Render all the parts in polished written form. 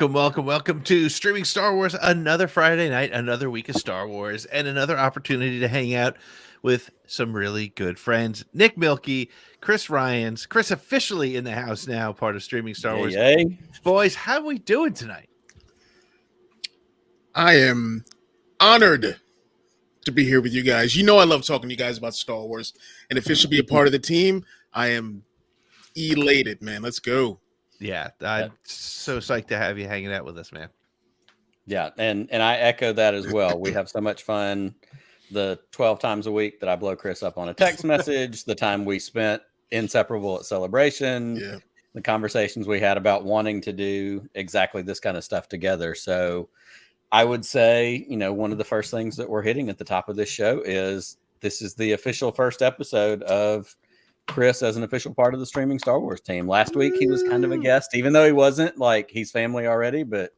Well, welcome to Streaming Star Wars. Another Friday night, another week of Star Wars, and another opportunity to hang out with some really good friends. Nick Milkey, Chris Ryans, Chris officially in the house now, part of Streaming Star Wars. Yay. Boys, how are we doing tonight? I am honored to be here with you guys. You know I love talking to you guys about Star Wars, and officially be a part of the team. I am elated, man. Let's go. Yeah, I'm so psyched to have you hanging out with us, man. Yeah, and I echo that as well. We have so much fun. The 12 times a week that I blow Chris up on a text message, the time we spent inseparable at Celebration, the conversations we had about wanting to do exactly this kind of stuff together. So I would say, you know, one of the first things that we're hitting at the top of this show is this is the official first episode of Chris as an official part of the Streaming Star Wars team. Last week he was kind of a guest, even though he wasn't, like, he's family already, but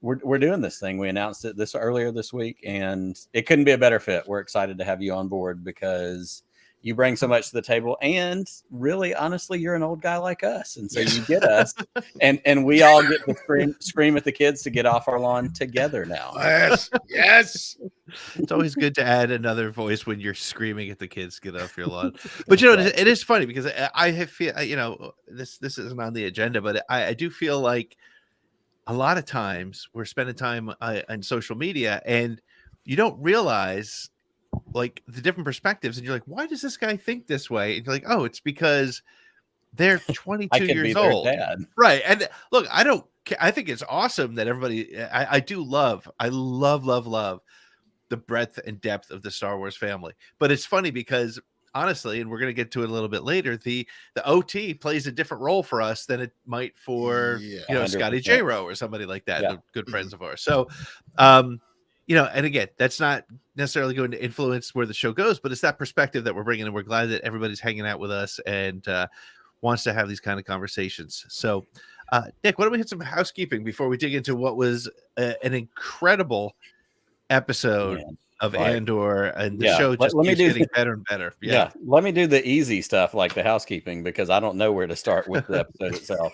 we're doing this thing. We announced it earlier this week, and it couldn't be a better fit. We're excited to have you on board because you bring so much to the table, and really, honestly, you're an old guy like us, and so you get us, and we all get to scream at the kids to get off our lawn together now. Yes. It's always good to add another voice when you're screaming at the kids to get off your lawn. But you know, it is funny because I feel, you know, this isn't on the agenda, but I do feel like a lot of times we're spending time on social media, and you don't realize like the different perspectives, and you're like, why does this guy think this way? And you're like, oh, it's because they're 22 years old, right? And look, I think it's awesome that everybody. I love the breadth and depth of the Star Wars family. But it's funny because honestly, and we're going to get to it a little bit later, the OT plays a different role for us than it might for you know 100%. Scotty J. Rowe or somebody like that, good friends of ours. So you know, and again, that's not necessarily going to influence where the show goes, but it's that perspective that we're bringing, and we're glad that everybody's hanging out with us and wants to have these kind of conversations. So, Nick, why don't we hit some housekeeping before we dig into what was an incredible episode of Andor, and the show just keeps getting better and better. Yeah, let me do the easy stuff like the housekeeping, because I don't know where to start with the episode itself.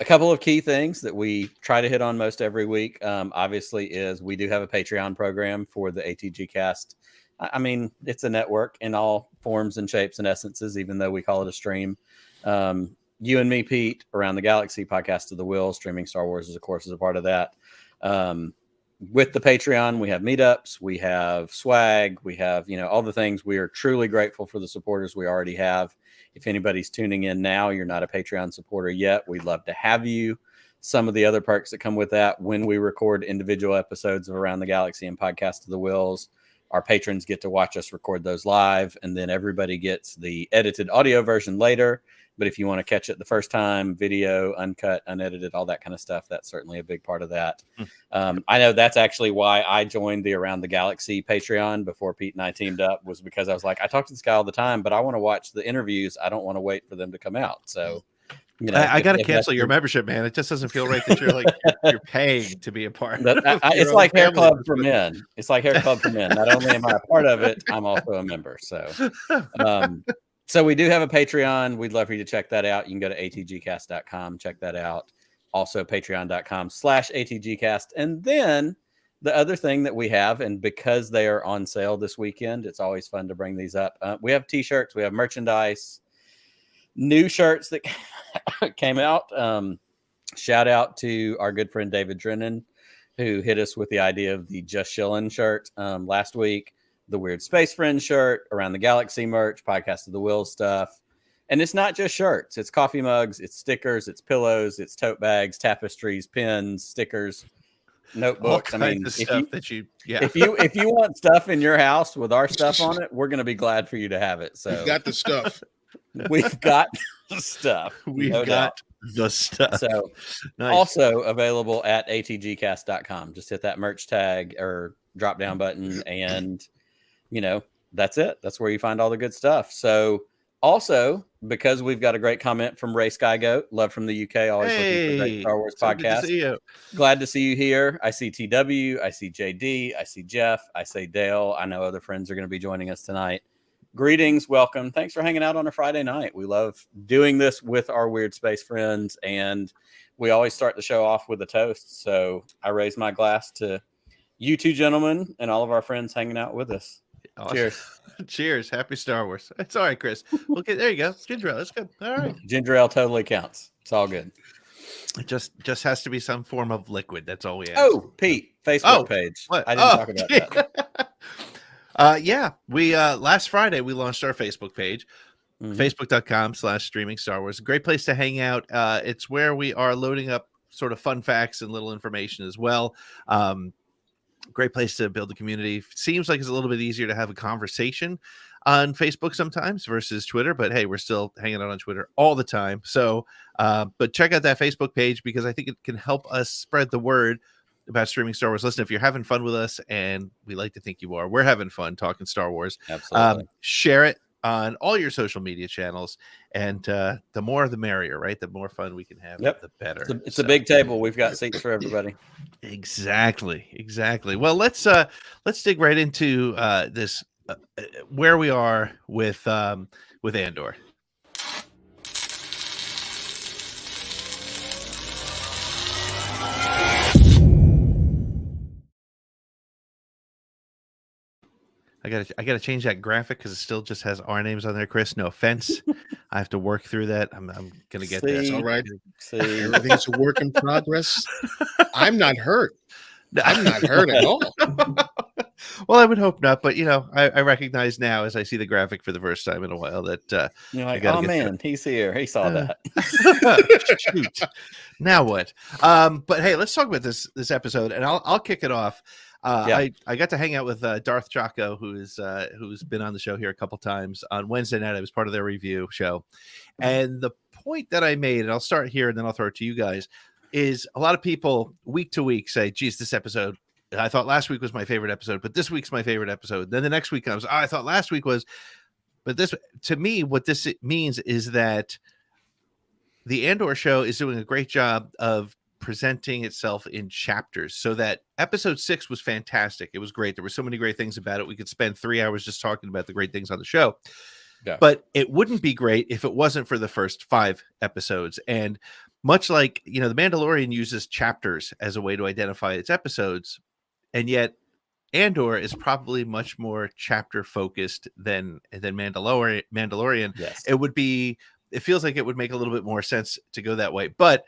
A couple of key things that we try to hit on most every week, obviously, is we do have a Patreon program for the ATG cast. I mean, it's a network in all forms and shapes and essences, even though we call it a stream. You and me, Pete, Around the Galaxy, Podcast of the Will, Streaming Star Wars, is, of course, is a part of that. With the Patreon, we have meetups, we have swag, we have, you know, all the things. We are truly grateful for the supporters we already have. If anybody's tuning in now, you're not a Patreon supporter yet, we'd love to have you. Some of the other perks that come with that, when we record individual episodes of Around the Galaxy and Podcast of the Wills, our patrons get to watch us record those live, and then everybody gets the edited audio version later. But if you want to catch it the first time, video, uncut, unedited, all that kind of stuff, that's certainly a big part of that. I know that's actually why I joined the Around the Galaxy Patreon before Pete and I teamed up, was because I was like, I talk to this guy all the time, but I want to watch the interviews. I don't want to wait for them to come out. So, you know, I got to cancel your membership, man. It just doesn't feel right that you're like you're paying to be a part. It's like Hair Club for Men. It's like Hair Club for Men. Not only am I a part of it, I'm also a member. So, so we do have a Patreon. We'd love for you to check that out. You can go to atgcast.com, check that out. Also, patreon.com/atgcast. And then the other thing that we have, and because they are on sale this weekend, it's always fun to bring these up. We have t-shirts, we have merchandise, new shirts that came out. Shout out to our good friend David Drennan, who hit us with the idea of the Just Chillin' shirt last week. The Weird Space Friends shirt, Around the Galaxy merch, Podcast of the Will stuff. And it's not just shirts. It's coffee mugs, it's stickers, it's pillows, it's tote bags, tapestries, pins, stickers. notebooks. I kinds mean, of stuff that you, if you want stuff in your house with our stuff on it, we're going to be glad for you to have it. We've So got the stuff. we've got the stuff. we've No doubt. got the stuff. So Nice. also available at atgcast.com. Just hit that merch tag or drop down button, and that's it. That's where you find all the good stuff. So also, because we've got a great comment from Ray Skygoat, love from the UK, always looking for great Star Wars so good to podcasts. see you. Glad to see you here. I see TW, I see JD, I see Jeff, I say Dale. I know other friends are going to be joining us tonight. Greetings, welcome. Thanks for hanging out on a Friday night. We love doing this with our Weird Space friends, and we always start the show off with a toast. So I raise my glass to you two gentlemen and all of our friends hanging out with us. Awesome. Cheers. Cheers. Happy Star Wars. It's all right, Chris. Okay, there you go. Ginger ale. That's good. All right. Ginger ale totally counts. It's all good. It just has to be some form of liquid. That's all we ask. Oh, Pete, Facebook page. What? I didn't talk about that. Yeah, we last Friday we launched our Facebook page, facebook.com/streaming Star Wars. Great place to hang out. It's where we are loading up sort of fun facts and little information as well. Great place to build a community. Seems like it's a little bit easier to have a conversation on Facebook sometimes versus Twitter, but hey, we're still hanging out on Twitter all the time. So, but check out that Facebook page because I think it can help us spread the word about streaming Star Wars. Listen, if you're having fun with us, and we like to think you are, we're having fun talking Star Wars. Absolutely. Share it on all your social media channels, and the more the merrier, right? The more fun we can have, the better. It's a big table. We've got seats for everybody. Exactly. Well, let's dig right into this where we are with Andor. I gotta change that graphic because it still just has our names on there, Chris. No offense. I have to work through that. I'm gonna get there. That's all right. Everything's a work in progress. I'm not hurt. I'm not hurt at all. Well, I would hope not, but I recognize now as I see the graphic for the first time in a while that you're like, oh man, he's here. He saw that. Shoot. Now what? But hey, let's talk about this episode, and I'll kick it off. I got to hang out with Darth Jocko, who's been on the show here a couple times. On Wednesday night, I was part of their review show, and the point that I made, and I'll start here and then I'll throw it to you guys, is a lot of people week to week say, geez, this episode, I thought last week was my favorite episode, but this week's my favorite episode. Then the next week comes, I thought last week was, but this, to me, what this means is that the Andor show is doing a great job of presenting itself in chapters, so that episode 6 was fantastic. It was great. There were so many great things about it. We could spend 3 hours just talking about the great things on the show. Yeah. But it wouldn't be great if it wasn't for the first 5 episodes. And much like, The Mandalorian uses chapters as a way to identify its episodes, and yet Andor is probably much more chapter focused than Mandalorian. Yes. It feels like it would make a little bit more sense to go that way. But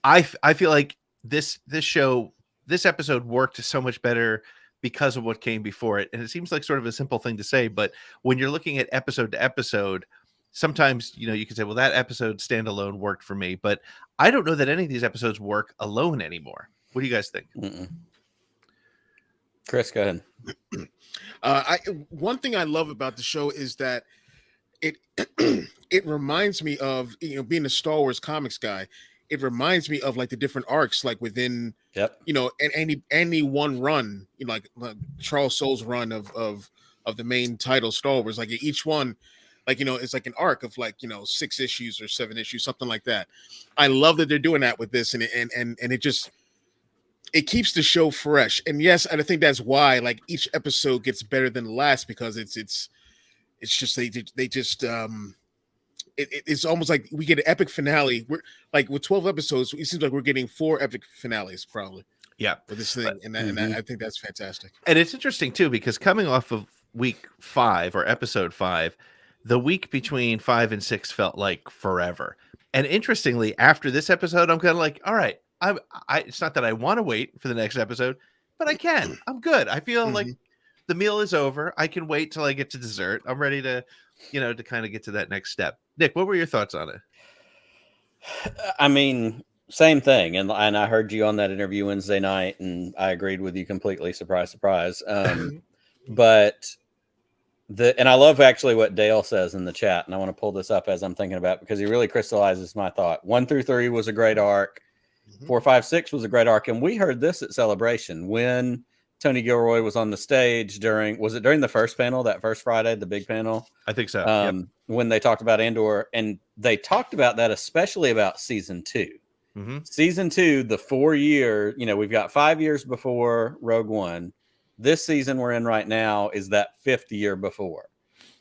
I feel like this episode worked so much better because of what came before it. And it seems like sort of a simple thing to say, but when you're looking at episode to episode, sometimes, you can say, well, that episode standalone worked for me, but I don't know that any of these episodes work alone anymore. What do you guys think? Chris, go ahead. One thing I love about the show is that it reminds me of, being a Star Wars comics guy. It reminds me of like the different arcs, like within, and any one run, like Charles Soule's run of the main title Star Wars. Like each one, it's like an arc of 6 issues or 7 issues, something like that. I love that they're doing that with this, and it keeps the show fresh. And yes, I think that's why each episode gets better than the last, because it's just they just it's almost like we get an epic finale. We're like with 12 episodes, it seems like we're getting 4 epic finales probably. Yeah, with this thing, and I think that's fantastic. And it's interesting too, because coming off of week 5 or episode 5, the week between 5 and 6 felt like forever. And interestingly, after this episode, I'm kind of like, all right, I it's not that I want to wait for the next episode, but I can. I'm good. I feel like the meal is over. I can wait till I get to dessert. I'm ready to, to kind of get to that next step. Nick, what were your thoughts on it? I mean, Same thing. And I heard you on that interview Wednesday night, and I agreed with you completely. Surprise, surprise. But and I love actually what Dale says in the chat, and I want to pull this up as I'm thinking about it, because he really crystallizes my thought. 1 through 3 was a great arc. 4, 5, 6 was a great arc. And we heard this at Celebration when Tony Gilroy was on the stage during the first panel, that first Friday, the big panel? I think so. When they talked about Andor, and they talked about that, especially about season 2. Mm-hmm. Season 2, the 4 year, we've got 5 years before Rogue One. This season we're in right now is that 5th year before.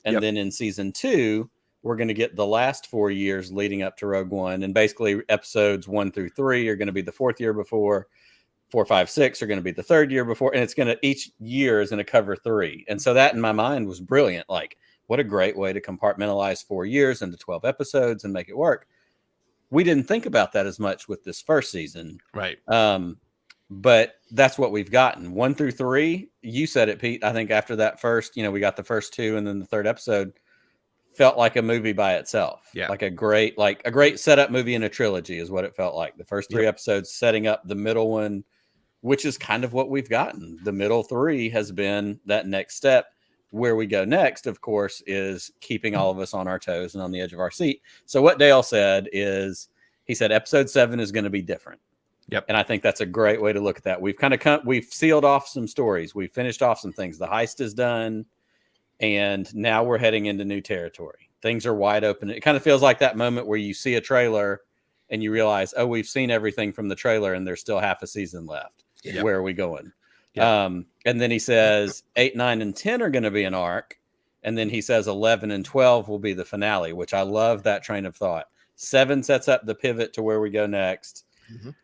And then in season 2, we're going to get the last 4 years leading up to Rogue One. And basically episodes 1 through 3 are going to be the 4th year before. 4, 5, 6 are going to be the 3rd year before. And it's going to, each year is going to cover 3. And so that in my mind was brilliant. Like, what a great way to compartmentalize 4 years into 12 episodes and make it work. We didn't think about that as much with this first season. Right. But that's what we've gotten. 1 through 3, you said it, Pete. I think after that first, we got the first 2, and then the 3rd episode felt like a movie by itself. Yeah. Like a great setup movie in a trilogy is what it felt like. The first 3 episodes setting up the middle one, which is kind of what we've gotten. The middle 3 has been that next step. Where we go next, of course, is keeping all of us on our toes and on the edge of our seat. So what Dale said is, he said episode 7 is going to be different. Yep. And I think that's a great way to look at that. We've sealed off some stories. We've finished off some things. The heist is done. And now we're heading into new territory. Things are wide open. It kind of feels like that moment where you see a trailer and you realize, oh, we've seen everything from the trailer and there's still half a season left. Yep. Where are we going? Yep. And then he says 8, 9, and 10 are going to be an arc. And then he says 11 and 12 will be the finale, which I love that train of thought. 7 sets up the pivot to where we go next.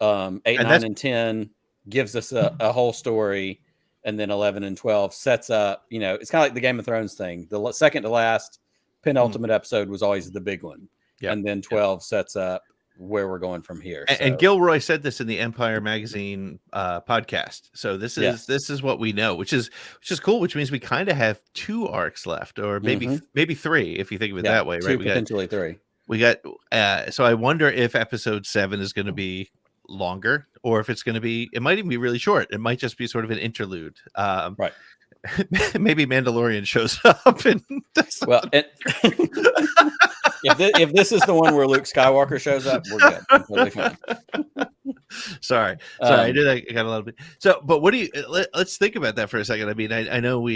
8, 9, and 10 gives us a whole story. And then 11 and 12 sets up, it's kind of like the Game of Thrones thing. The second to last penultimate episode was always the big one. Yep. And then 12 sets up where we're going from here. And Gilroy said this in the Empire Magazine podcast. So this is what we know, which is cool, which means we kind of have 2 arcs left, or maybe 3 if you think of it that way, 2, right? Potentially 3. We got so I wonder if episode 7 is going to be longer, or if it's going to be, it might even be really short. It might just be sort of an interlude. Right. Maybe Mandalorian shows up and if this is the one where Luke Skywalker shows up, we're good. Totally fine. Sorry, I got a little bit. So, but what do you? Let's think about that for a second. I mean, I know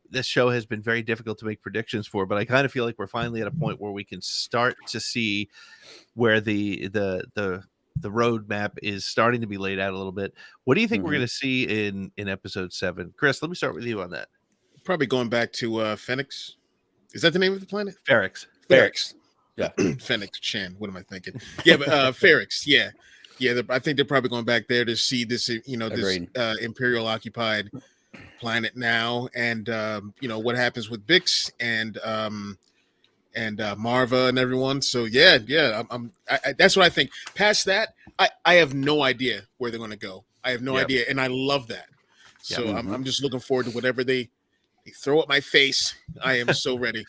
this show has been very difficult to make predictions for, but I kind of feel like we're finally at a point where we can start to see where the roadmap is starting to be laid out a little bit. What do you think we're going to see in episode 7? Chris, let me start with you on that. Probably going back to Phoenix. Is that the name of the planet? Ferrix. Yeah. Phoenix Chan. What am I thinking? Yeah, but Ferrix. Yeah. I think they're probably going back there to see this, this Imperial occupied planet now, and what happens with Bix and Marva and everyone. So yeah, that's what I think. Past that, I have no idea where they're going to go. I have no idea, and I love that. So I'm just looking forward to whatever they throw at my face. I am so ready.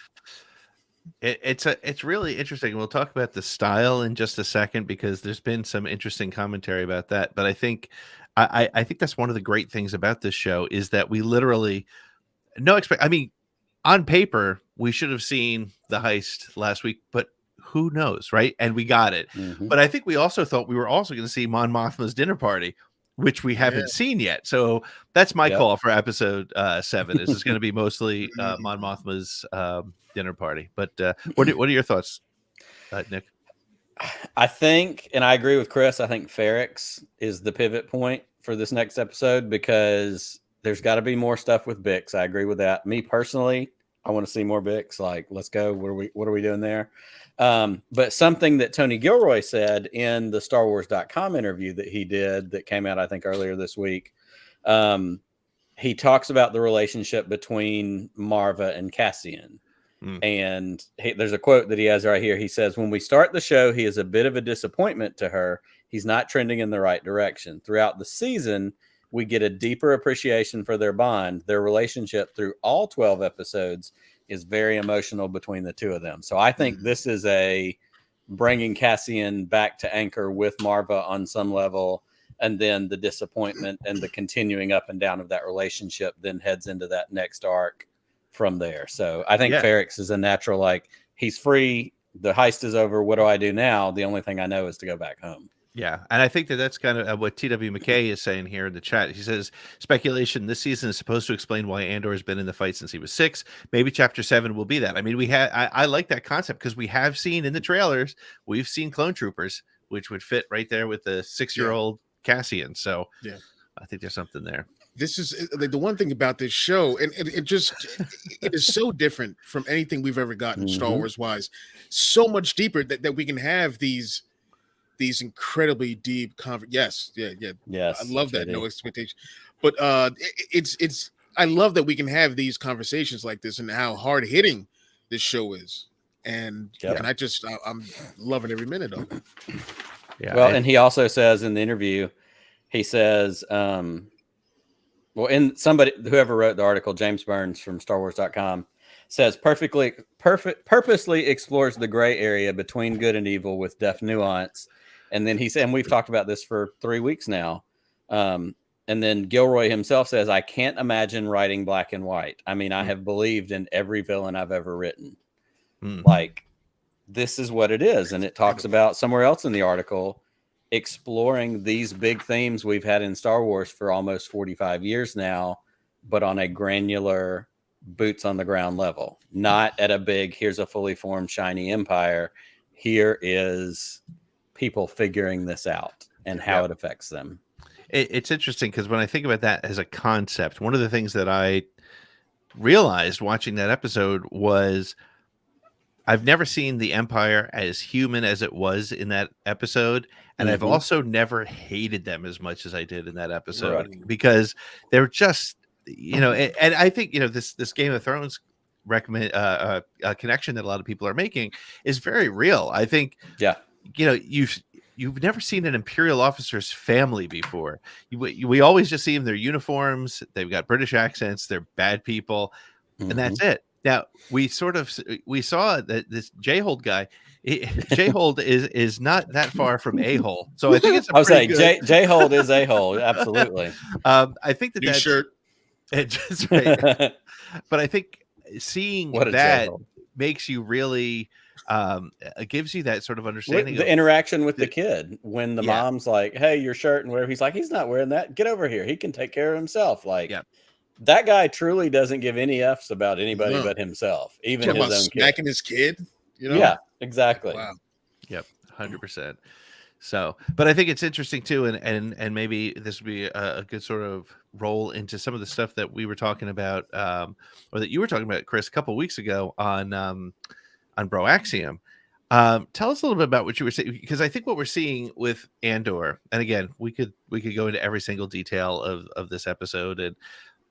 It's really interesting. We'll talk about the style in just a second, because there's been some interesting commentary about that. But I think that's one of the great things about this show is that we literally I mean, on paper, we should have seen the heist last week, but who knows, right? And we got it. But I think we also thought we were also going to see Mon Mothma's dinner party, which we haven't seen yet. So that's my call for episode 7. This is going to be mostly Mon Mothma's dinner party. But what are your thoughts, Nick? I think, and I agree with Chris, I think Ferrix is the pivot point for this next episode, because there's got to be more stuff with Bix. I agree with that. Me personally, I want to see more Bix. Like, let's go. What are we doing there? But something that Tony Gilroy said in the StarWars.com interview that he did that came out, I think, earlier this week, he talks about the relationship between Marva and Cassian. And there's a quote that he has right here. He says, when we start the show, he is a bit of a disappointment to her. He's not trending in the right direction. Throughout the season, we get a deeper appreciation for their bond. Their relationship through all 12 episodes is very emotional between the two of them. So I think this is bringing Cassian back to anchor with Marva on some level, and then the disappointment and the continuing up and down of that relationship then heads into that next arc from there. So I think Ferrex is a natural, like, he's free, the heist is over, what do I do now? The only thing I know is to go back home. Yeah, and I think that that's kind of what TW McKay is saying here in the chat. He says, speculation this season is supposed to explain why Andor has been in the fight since he was 6. Maybe chapter 7 will be that. I mean, I like that concept because we have seen in the trailers, we've seen clone troopers, which would fit right there with the 6-year-old Cassian. So yeah, I think there's something there. This is like the one thing about this show, and it is so different from anything we've ever gotten Star Wars wise, so much deeper that we can have these incredibly deep yes. I love that. No expectation, but it's I love that we can have these conversations like this and how hard hitting this show is, and I'm loving every minute of it. Yeah. Well, and he also says in the interview, he says, well, whoever wrote the article, James Burns from StarWars.com, says purposely explores the gray area between good and evil with deft nuance. And then he said, and we've talked about this for 3 weeks now. And then Gilroy himself says, I can't imagine writing black and white. I mean, I have believed in every villain I've ever written. Like, this is what it is. And it talks about somewhere else in the article exploring these big themes we've had in Star Wars for almost 45 years now, but on a granular boots on the ground level, not at a big, here's a fully formed shiny empire. Here is people figuring this out and how it affects them. It's interesting because when I think about that as a concept, one of the things that I realized watching that episode was I've never seen the Empire as human as it was in that episode. And I've also never hated them as much as I did in that episode because they're just, and I think, this Game of Thrones connection that a lot of people are making is very real. I think, you've never seen an Imperial officer's family before. We always just see them, their uniforms, they've got British accents, they're bad people, and that's it. Now we saw that this J-Hold guy, J-Hold is not that far from a-hole. So I think it's I was saying J-Hold is a-hole. Absolutely. I think that's shirt. Just right. But I think seeing that makes you really gives you that sort of understanding. The interaction with the kid when the mom's like, hey, your shirt and whatever. He's like, he's not wearing that. Get over here. He can take care of himself. Like, that guy truly doesn't give any F's about anybody but himself, even his own smacking his kid. Yeah, exactly. Wow. Yep, 100%. So, but I think it's interesting too, and maybe this would be a good sort of roll into some of the stuff that we were talking about, or that you were talking about, Chris, a couple of weeks ago on Broaxium. Tell us a little bit about what you were saying, because I think what we're seeing with Andor, and again, we could go into every single detail of this episode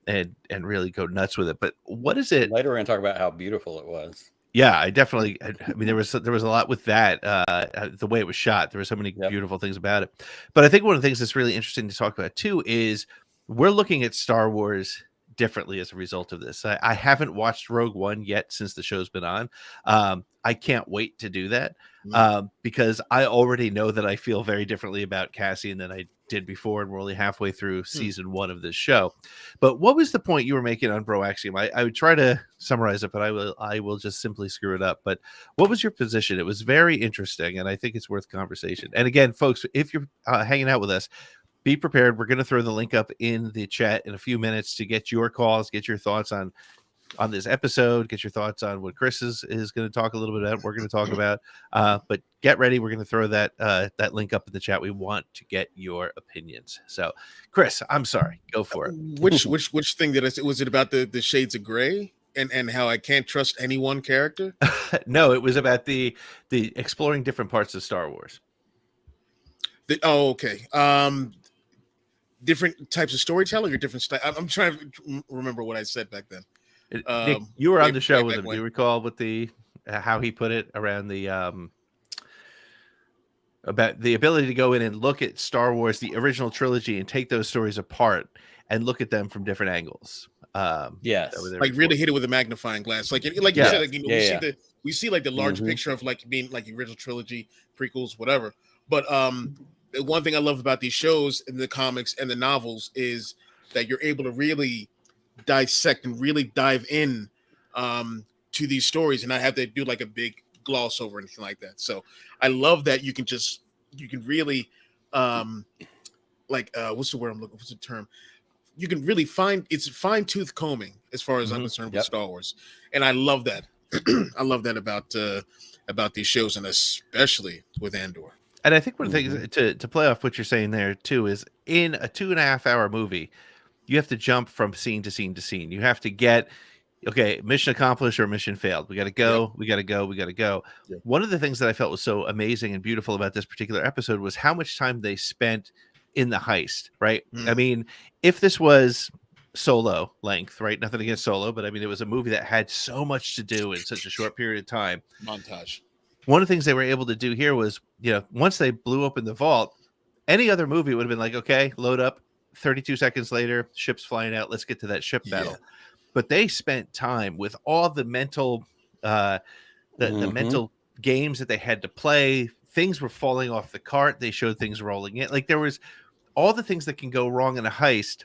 and really go nuts with it. But what is it? Later, we're going to talk about how beautiful it was. Yeah, I mean, there was a lot with that, the way it was shot. There were so many beautiful things about it. But I think one of the things that's really interesting to talk about too is we're looking at Star Wars differently as a result of this. I haven't watched Rogue One yet since the show's been on. I can't wait to do that because I already know that I feel very differently about Cassian than I did before, and we're only halfway through season 1 of this show. But what was the point you were making on Broaxium? I would try to summarize it, but I will just simply screw it up. But what was your position? It was very interesting, and I think it's worth conversation. And again, folks, if you're hanging out with us, be prepared. We're going to throw the link up in the chat in a few minutes to get your calls, get your thoughts on this episode, get your thoughts on what Chris is going to talk a little bit about. We're going to talk about, but get ready. We're going to throw that link up in the chat. We want to get your opinions. So, Chris, I'm sorry. Go for it. Which thing did I say? Was it about the shades of gray and how I can't trust any one character? No, it was about the exploring different parts of Star Wars. Okay. Different types of storytelling or different style. I'm trying to remember what I said back then. Nick, you were on the show with him. Do you recall what how he put it around the about the ability to go in and look at Star Wars, the original trilogy, and take those stories apart and look at them from different angles? that were Yes. there Like before. really hit it with a magnifying glass. Like you Yeah. said, like, Yeah, yeah. we see like the larger Mhm. picture of like being like the original trilogy, prequels, whatever. But the one thing I love about these shows and the comics and the novels is that you're able to really dissect and really dive in to these stories and not have to do like a big gloss over anything like that. So I love that you can really what's the word I'm looking, what's the term, you can really find, it's fine tooth combing as far as I'm Mhm. concerned with Yep. Star Wars, and I love that. I love that about these shows, and especially with Andor. And I think one of the Mhm. things to play off what you're saying there too is in a 2.5 hour movie, you have to jump from scene to scene to scene. You have to get, okay, mission accomplished or mission failed. We got to Yep. go. We got to go. We got to go. Yep. One of the things that I felt was so amazing and beautiful about this particular episode was how much time they spent in the heist, right? I mean, if this was Solo length, right? Nothing against Solo, but I mean, it was a movie that had so much to do in such a short period of time. Montage. One of the things they were able to do here was, once they blew open the vault, any other movie would have been like, okay, load up. 32 seconds later, ship's flying out. Let's get to that ship battle. But they spent time with all the mental, the mental games that they had to play. Things were falling off the cart. They showed things rolling in. Like there was all the things that can go wrong in a heist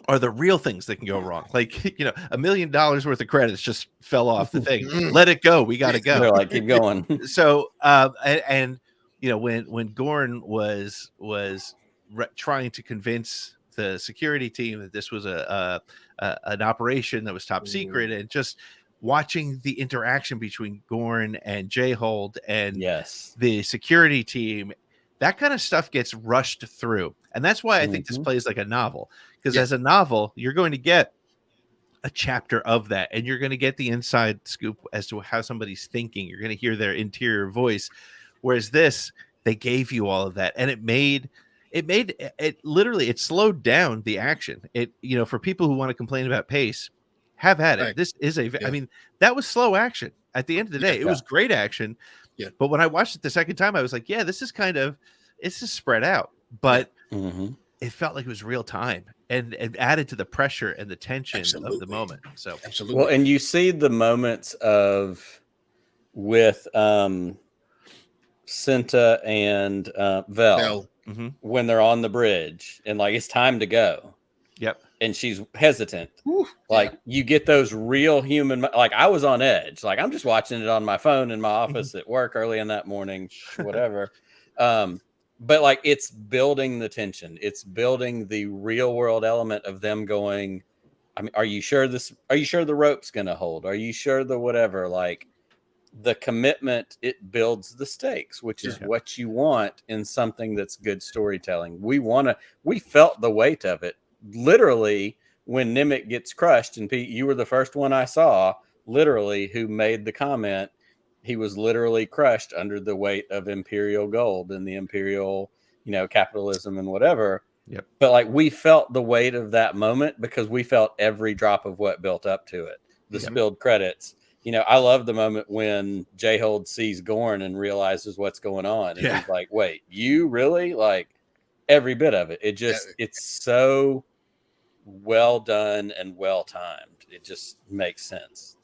are the real things that can go wrong. Like, $1 million worth of credits just fell off the thing. Let it go. We got to go. They're like, keep going. So, and when Gorn was trying to convince the security team that this was an operation that was top secret, and just watching the interaction between Gorn and J-Hold and Yes. the security team, that kind of stuff gets rushed through. And that's why I think this plays like a novel, because as a novel, you're going to get a chapter of that, and you're going to get the inside scoop as to how somebody's thinking. You're going to hear their interior voice. Whereas this, they gave you all of that, and it literally, it slowed down the action. For people who want to complain about pace, have at it. Right. This is I mean, that was slow action. At the end of the day, it was great action. Yeah. But when I watched it the second time, I was like, yeah, this is spread out, but it felt like it was real time, and it added to the pressure and the tension of the moment. So absolutely. Well, and you see the moments with Cinta and Vel when they're on the bridge and like it's time to go. Yep. And she's hesitant. Like you get those real human, like I was on edge. Like I'm just watching it on my phone in my office at work early in that morning, whatever. But like it's building the tension. It's building the real world element of them going, I mean, are you sure the rope's going to hold? Are you sure the whatever? Like the commitment, it builds the stakes, which is what you want in something that's good storytelling. We felt the weight of it. Literally, when Nimmick gets crushed, and Pete, you were the first one I saw, literally, who made the comment. He was literally crushed under the weight of Imperial gold and the Imperial, capitalism and whatever. Yep. But like we felt the weight of that moment because we felt every drop of what built up to it. The spilled credits. I love the moment when J-Hold sees Gorn and realizes what's going on. And he's like, wait, you really? Like every bit of it. It's so well done and well timed. It just makes sense.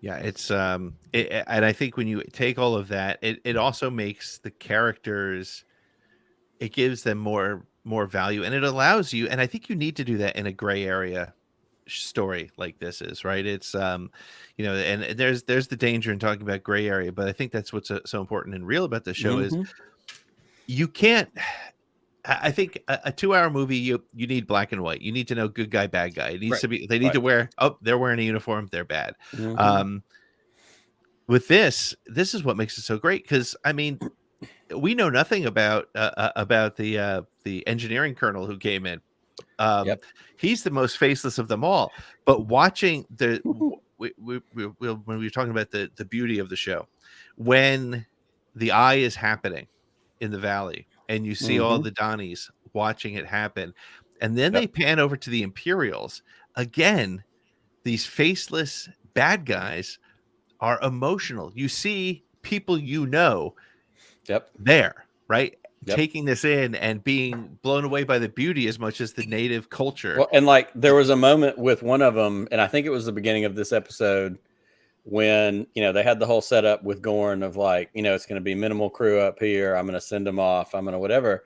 Yeah, it's and I think when you take all of that, it also makes the characters, it gives them more value, and it allows you, and I think you need to do that in a gray area story like this is, right? It's and there's the danger in talking about gray area, but I think that's what's so important and real about the show is you can't. I think a 2-hour movie, you need black and white. You need to know good guy, bad guy. It needs to be. They need to wear. Oh, they're wearing a uniform. They're bad. With this is what makes it so great, because I mean, we know nothing about the engineering colonel who came in. He's the most faceless of them all. But watching when we were talking about the beauty of the show, when the eye is happening in the valley, and you see all the Donnies watching it happen, and then they pan over to the Imperials again. These faceless bad guys are emotional. You see people there, right? taking this in and being blown away by the beauty as much as the native culture. Well, and like there was a moment with one of them, and I think it was the beginning of this episode when, they had the whole setup with Gorn of like, it's going to be minimal crew up here. I'm going to send them off. I'm going to whatever.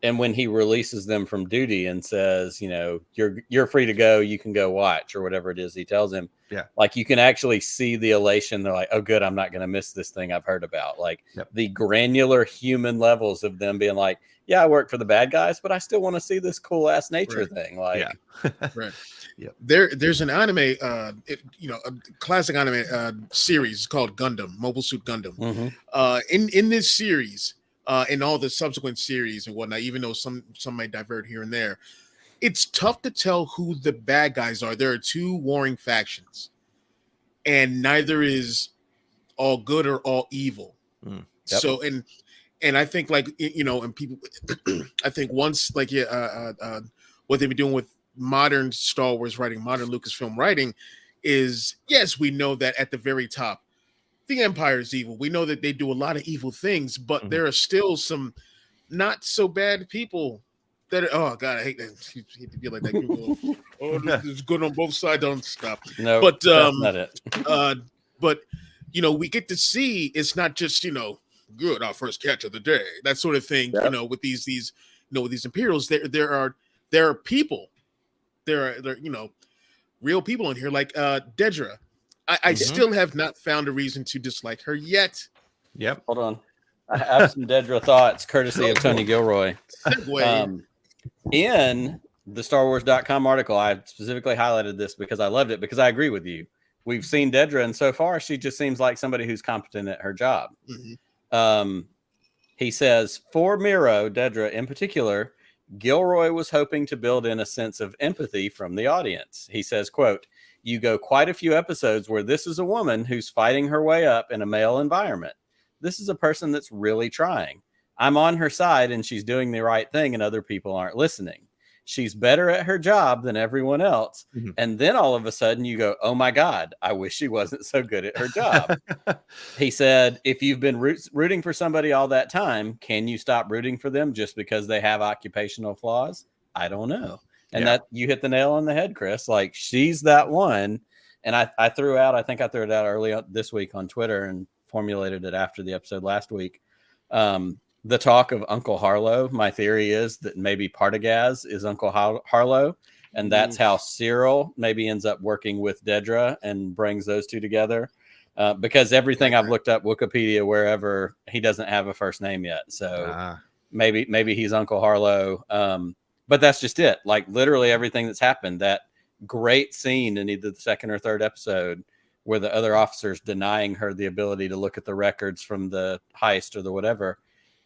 And when he releases them from duty and says, you're free to go, you can go watch or whatever it is he tells him. Yeah. Like you can actually see the elation. They're like, oh, good. I'm not going to miss this thing I've heard about. Like the granular human levels of them being like, yeah, I work for the bad guys, but I still want to see this cool ass nature thing. Like, right. Yeah. There's an anime, a classic anime series called Gundam, Mobile Suit Gundam. Mm-hmm. In this series, in all the subsequent series and whatnot, even though some might divert here and there, it's tough to tell who the bad guys are. There are two warring factions, and neither is all good or all evil. Yep. So, and I think and people, I think once what they've been doing with modern Star Wars writing, modern Lucasfilm writing, is yes, we know that at the very top, the Empire is evil. We know that they do a lot of evil things, but there are still some not so bad people that oh god, I hate that. I hate to be like that. People, it's good on both sides. Don't stop. No, but that's not it. But we get to see it's not just good, our first catch of the day, that sort of thing. With these with these Imperials, there are people, there are real people in here like Dedra. I still have not found a reason to dislike her yet. Yep. Hold on. I have some Dedra thoughts, courtesy of Tony Gilroy. In the StarWars.com article, I specifically highlighted this because I loved it, because I agree with you. We've seen Dedra, and so far, she just seems like somebody who's competent at her job. He says, for Miro, Dedra in particular, Gilroy was hoping to build in a sense of empathy from the audience. He says, quote, you go quite a few episodes where this is a woman who's fighting her way up in a male environment. This is a person that's really trying. I'm on her side and she's doing the right thing and other people aren't listening. She's better at her job than everyone else. And then all of a sudden you go, oh my God, I wish she wasn't so good at her job. He said, if you've been rooting for somebody all that time, can you stop rooting for them just because they have occupational flaws? I don't know. And that you hit the nail on the head, Chris. Like she's that one. And I threw it out early this week on Twitter and formulated it after the episode last week. The talk of Uncle Harlow. My theory is that maybe Partagaz is Uncle Harlow. And that's how Cyril maybe ends up working with Dedra and brings those two together. Because everything I've looked up, Wikipedia, wherever, he doesn't have a first name yet. So maybe he's Uncle Harlow. But that's just it. Like literally everything that's happened, that great scene in either the second or third episode where the other officer's denying her the ability to look at the records from the heist or the whatever.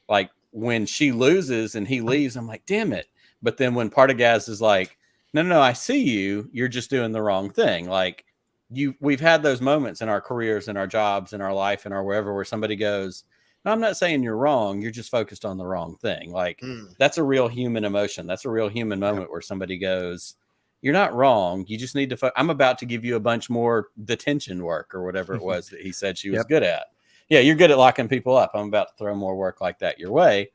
Like when she loses and he leaves, I'm like, damn it. But then when Partagaz is like, no, I see you. You're just doing the wrong thing. Like we've had those moments in our careers, in our jobs, in our life, in our wherever, where somebody goes, no, I'm not saying you're wrong. You're just focused on the wrong thing. Like that's a real human emotion. That's a real human moment where somebody goes, you're not wrong. You just need to, I'm about to give you a bunch more detention work or whatever it was that he said she was good at. Yeah, you're good at locking people up. I'm about to throw more work like that your way.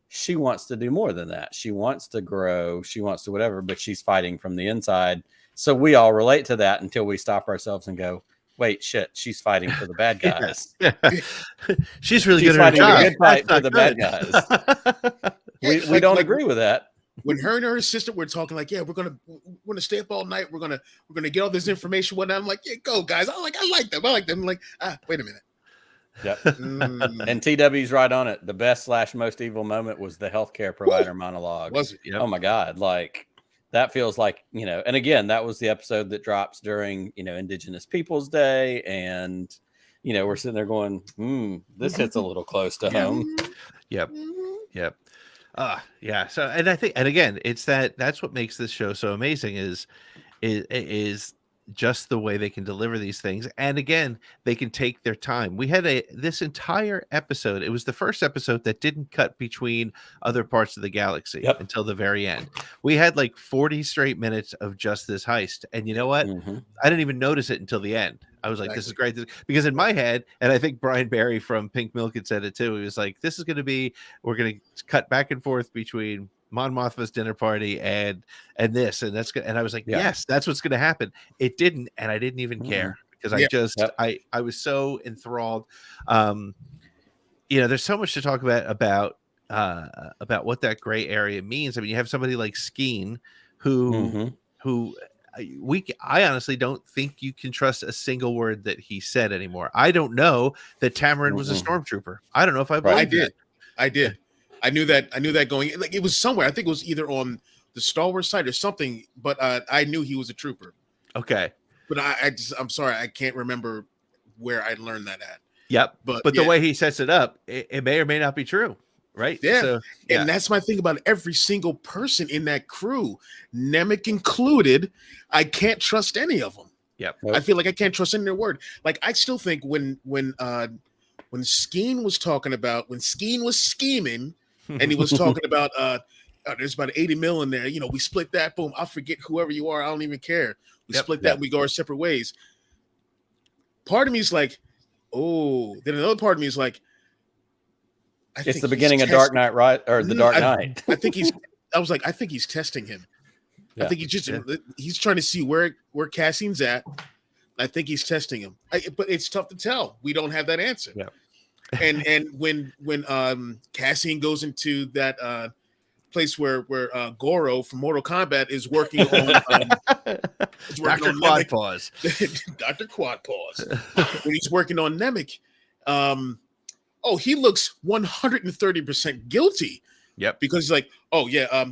She wants to do more than that. She wants to grow. She wants to whatever, but she's fighting from the inside. So we all relate to that until we stop ourselves and go, wait, shit, she's fighting for the bad guys. She's really good at her job. A good fight for the bad guys. We don't agree with that. When her and her assistant were talking, like, yeah, we're gonna stay up all night. We're gonna get all this information. Whatnot. I'm like, yeah, go guys. I like them. I'm like, wait a minute. Yep. And TW's right on it. The best / most evil moment was the healthcare provider monologue. Was it? Yep. Oh my God. Like that feels like, and again, that was the episode that drops during, Indigenous Peoples Day. And, we're sitting there going, this hits a little close to home. Yep. Yeah. So, and I think, and again, it's that's what makes this show so amazing is just the way they can deliver these things. And again, they can take their time. We had this entire episode. It was the first episode that didn't cut between other parts of the galaxy until the very end. We had like 40 straight minutes of just this heist. And you know what? I didn't even notice it until the end. I was like, this is great. Because in my head, and I think Brian Barry from Pink Milk had said it too, he was like, this is going to be, we're going to cut back and forth between Mon Mothma's dinner party and this, and that's good. And I was like, yes, that's what's going to happen. It didn't, and I didn't even care because I was so enthralled. There's so much to talk about what that gray area means. I mean, you have somebody like Skeen who I honestly don't think you can trust a single word that he said anymore. I don't know that Tamarin was a stormtrooper. I don't know if I believe that. I did. I knew that going, like, it was somewhere. I think it was either on the Star Wars site or something, but I knew he was a trooper. Okay. But I'm sorry, I can't remember where I learned that at. Yep. But the way he sets it up, it may or may not be true. Right. Yeah. So, and that's my thing about every single person in that crew, Nemec included. I can't trust any of them. Yep. I feel like I can't trust any of their word. Like, I still think when Skeen was talking about, when Skeen was scheming and he was talking about there's about 80 mil in there, we split that, boom, I'll forget whoever you are, I don't even care. We split that and we go our separate ways. Part of me is like, oh, then another part of me is like, it's the beginning of Dark Knight, right? Or the Dark Knight. I think he's testing him. Yeah. I think he's trying to see where Cassian's at. I think he's testing him. But it's tough to tell. We don't have that answer. Yeah. And when Cassian goes into that place where Goro from Mortal Kombat is working on Dr. Quad Paws. Dr. Quad Paws. When he's working on Nemec, he looks 130% guilty. Yep. Because he's like,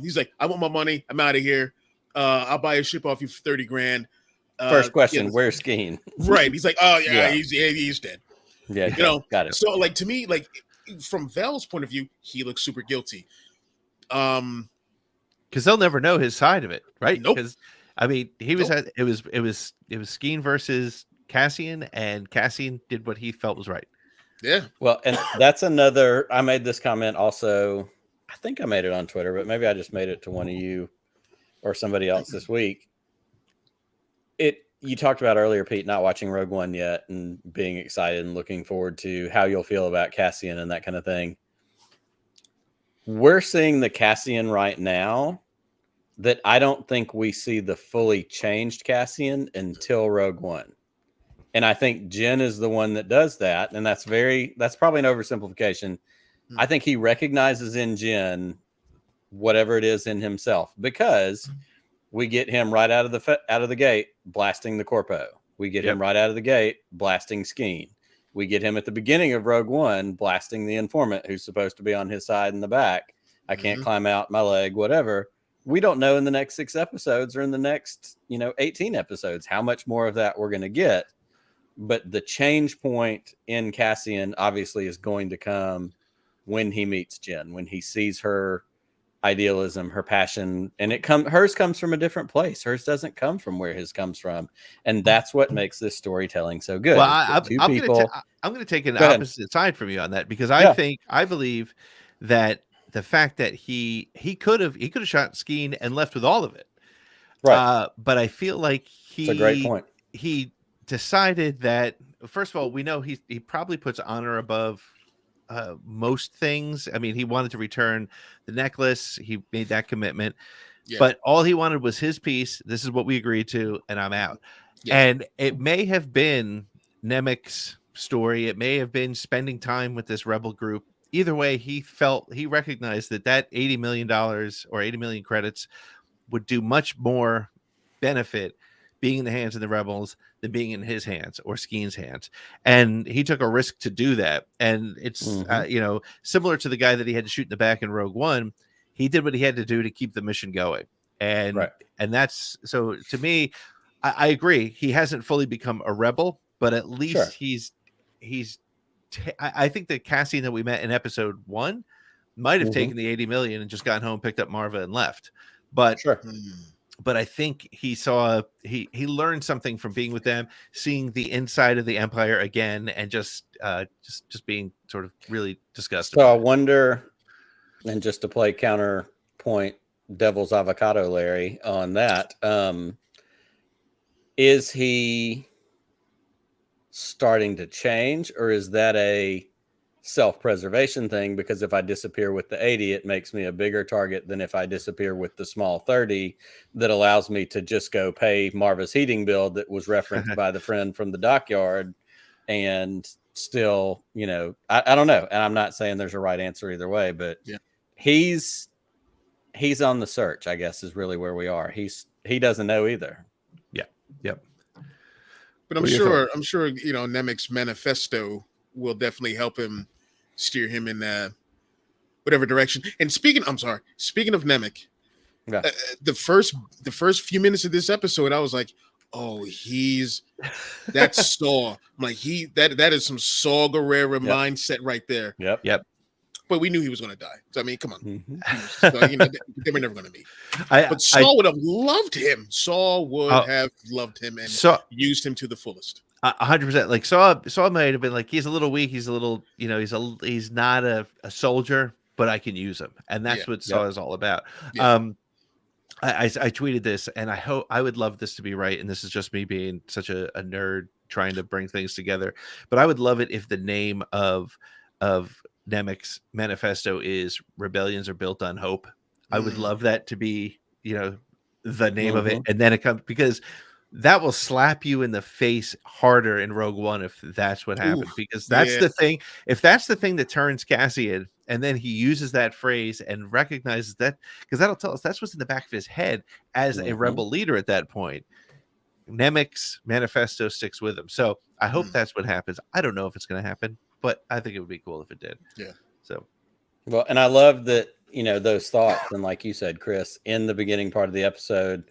he's like, I want my money. I'm out of here. I'll buy a ship off you for 30 grand. First question, where's Skeen? Right. He's like, he's dead. Yeah, got it. So, like, to me, like, from Val's point of view, he looks super guilty. Because they'll never know his side of it, right? Nope. Because I mean, it was Skeen versus Cassian, and Cassian did what he felt was right. Yeah. Well, and that's another. I made this comment also. I think I made it on Twitter, but maybe I just made it to one of you or somebody else this week. You talked about earlier, Pete, not watching Rogue One yet and being excited and looking forward to how you'll feel about Cassian and that kind of thing. We're seeing the Cassian right now that I don't think we see the fully changed Cassian until Rogue One. And I think Jyn is the one that does that. And that's probably an oversimplification. I think he recognizes in Jyn whatever it is in himself, because we get him right out of the gate blasting the Corpo. We get him right out of the gate blasting Skeen. We get him at the beginning of Rogue One blasting the informant who's supposed to be on his side in the back. I can't climb out my leg, whatever. We don't know in the next 6 episodes or in the next 18 episodes how much more of that we're going to get. But the change point in Cassian obviously is going to come when he meets Jyn, when he sees her idealism, her passion, and hers comes from a different place. Hers doesn't come from where his comes from, and that's what makes this storytelling so good. Well, I'm going to take an opposite side from you on that, because I believe that the fact that he could have shot Skeen and left with all of it, right? But I feel like it's a great point. He decided that, first of all, we know he probably puts honor above most things. I mean, he wanted to return the necklace. He made that commitment, but all he wanted was his piece. This is what we agreed to, and I'm out. And it may have been Nemec's story. It may have been spending time with this rebel group. Either way, he recognized that $80 million or 80 million credits would do much more benefit being in the hands of the rebels than being in his hands or Skeen's hands. And he took a risk to do that. And it's, similar to the guy that he had to shoot in the back in Rogue One. He did what he had to do to keep the mission going. And that's, so to me, I agree. He hasn't fully become a rebel, but at least I think the Cassian that we met in episode 1 might have taken the 80 million and just gotten home, picked up Marva and left. But but I think he learned something from being with them, seeing the inside of the Empire again, and just being sort of really disgusted. So I wonder, and just to play counterpoint devil's avocado, Larry, on that, is he starting to change, or is that a self-preservation thing? Because if I disappear with the 80, it makes me a bigger target than if I disappear with the small 30 that allows me to just go pay Marva's heating bill that was referenced by the friend from the dockyard and still, I don't know. And I'm not saying there's a right answer either way, but he's on the search, I guess, is really where we are. He doesn't know either. Yep. But I'm sure, Nemec's manifesto will definitely help him steer him in whatever direction. And speaking of Nemec, the first few minutes of this episode, I was like, oh, that's Saw. I'm like, that is some Saw Gerrera mindset right there. Yep. But we knew he was going to die. So, I mean, come on. So, they were never going to meet. But Saw would have loved him. Saw would have loved him and used him to the fullest. 100%. Like Saw might have been like, he's a little weak. He's a little, he's not a soldier, but I can use him. And that's what Saw is all about. Yeah. I tweeted this, and I would love this to be right. And this is just me being such a nerd trying to bring things together. But I would love it if the name of Nemec's manifesto is "Rebellions are built on hope." I would love that to be, the name of it, and then it comes, because that will slap you in the face harder in Rogue One if that's what happened. Because that's the thing. If that's the thing that turns Cassian, and then he uses that phrase and recognizes that, because that'll tell us that's what's in the back of his head as a rebel leader at that point. Nemec's manifesto sticks with him. So I hope that's what happens. I don't know if it's going to happen, but I think it would be cool if it did. Yeah. So, well, and I love that, those thoughts. And like you said, Chris, in the beginning part of the episode,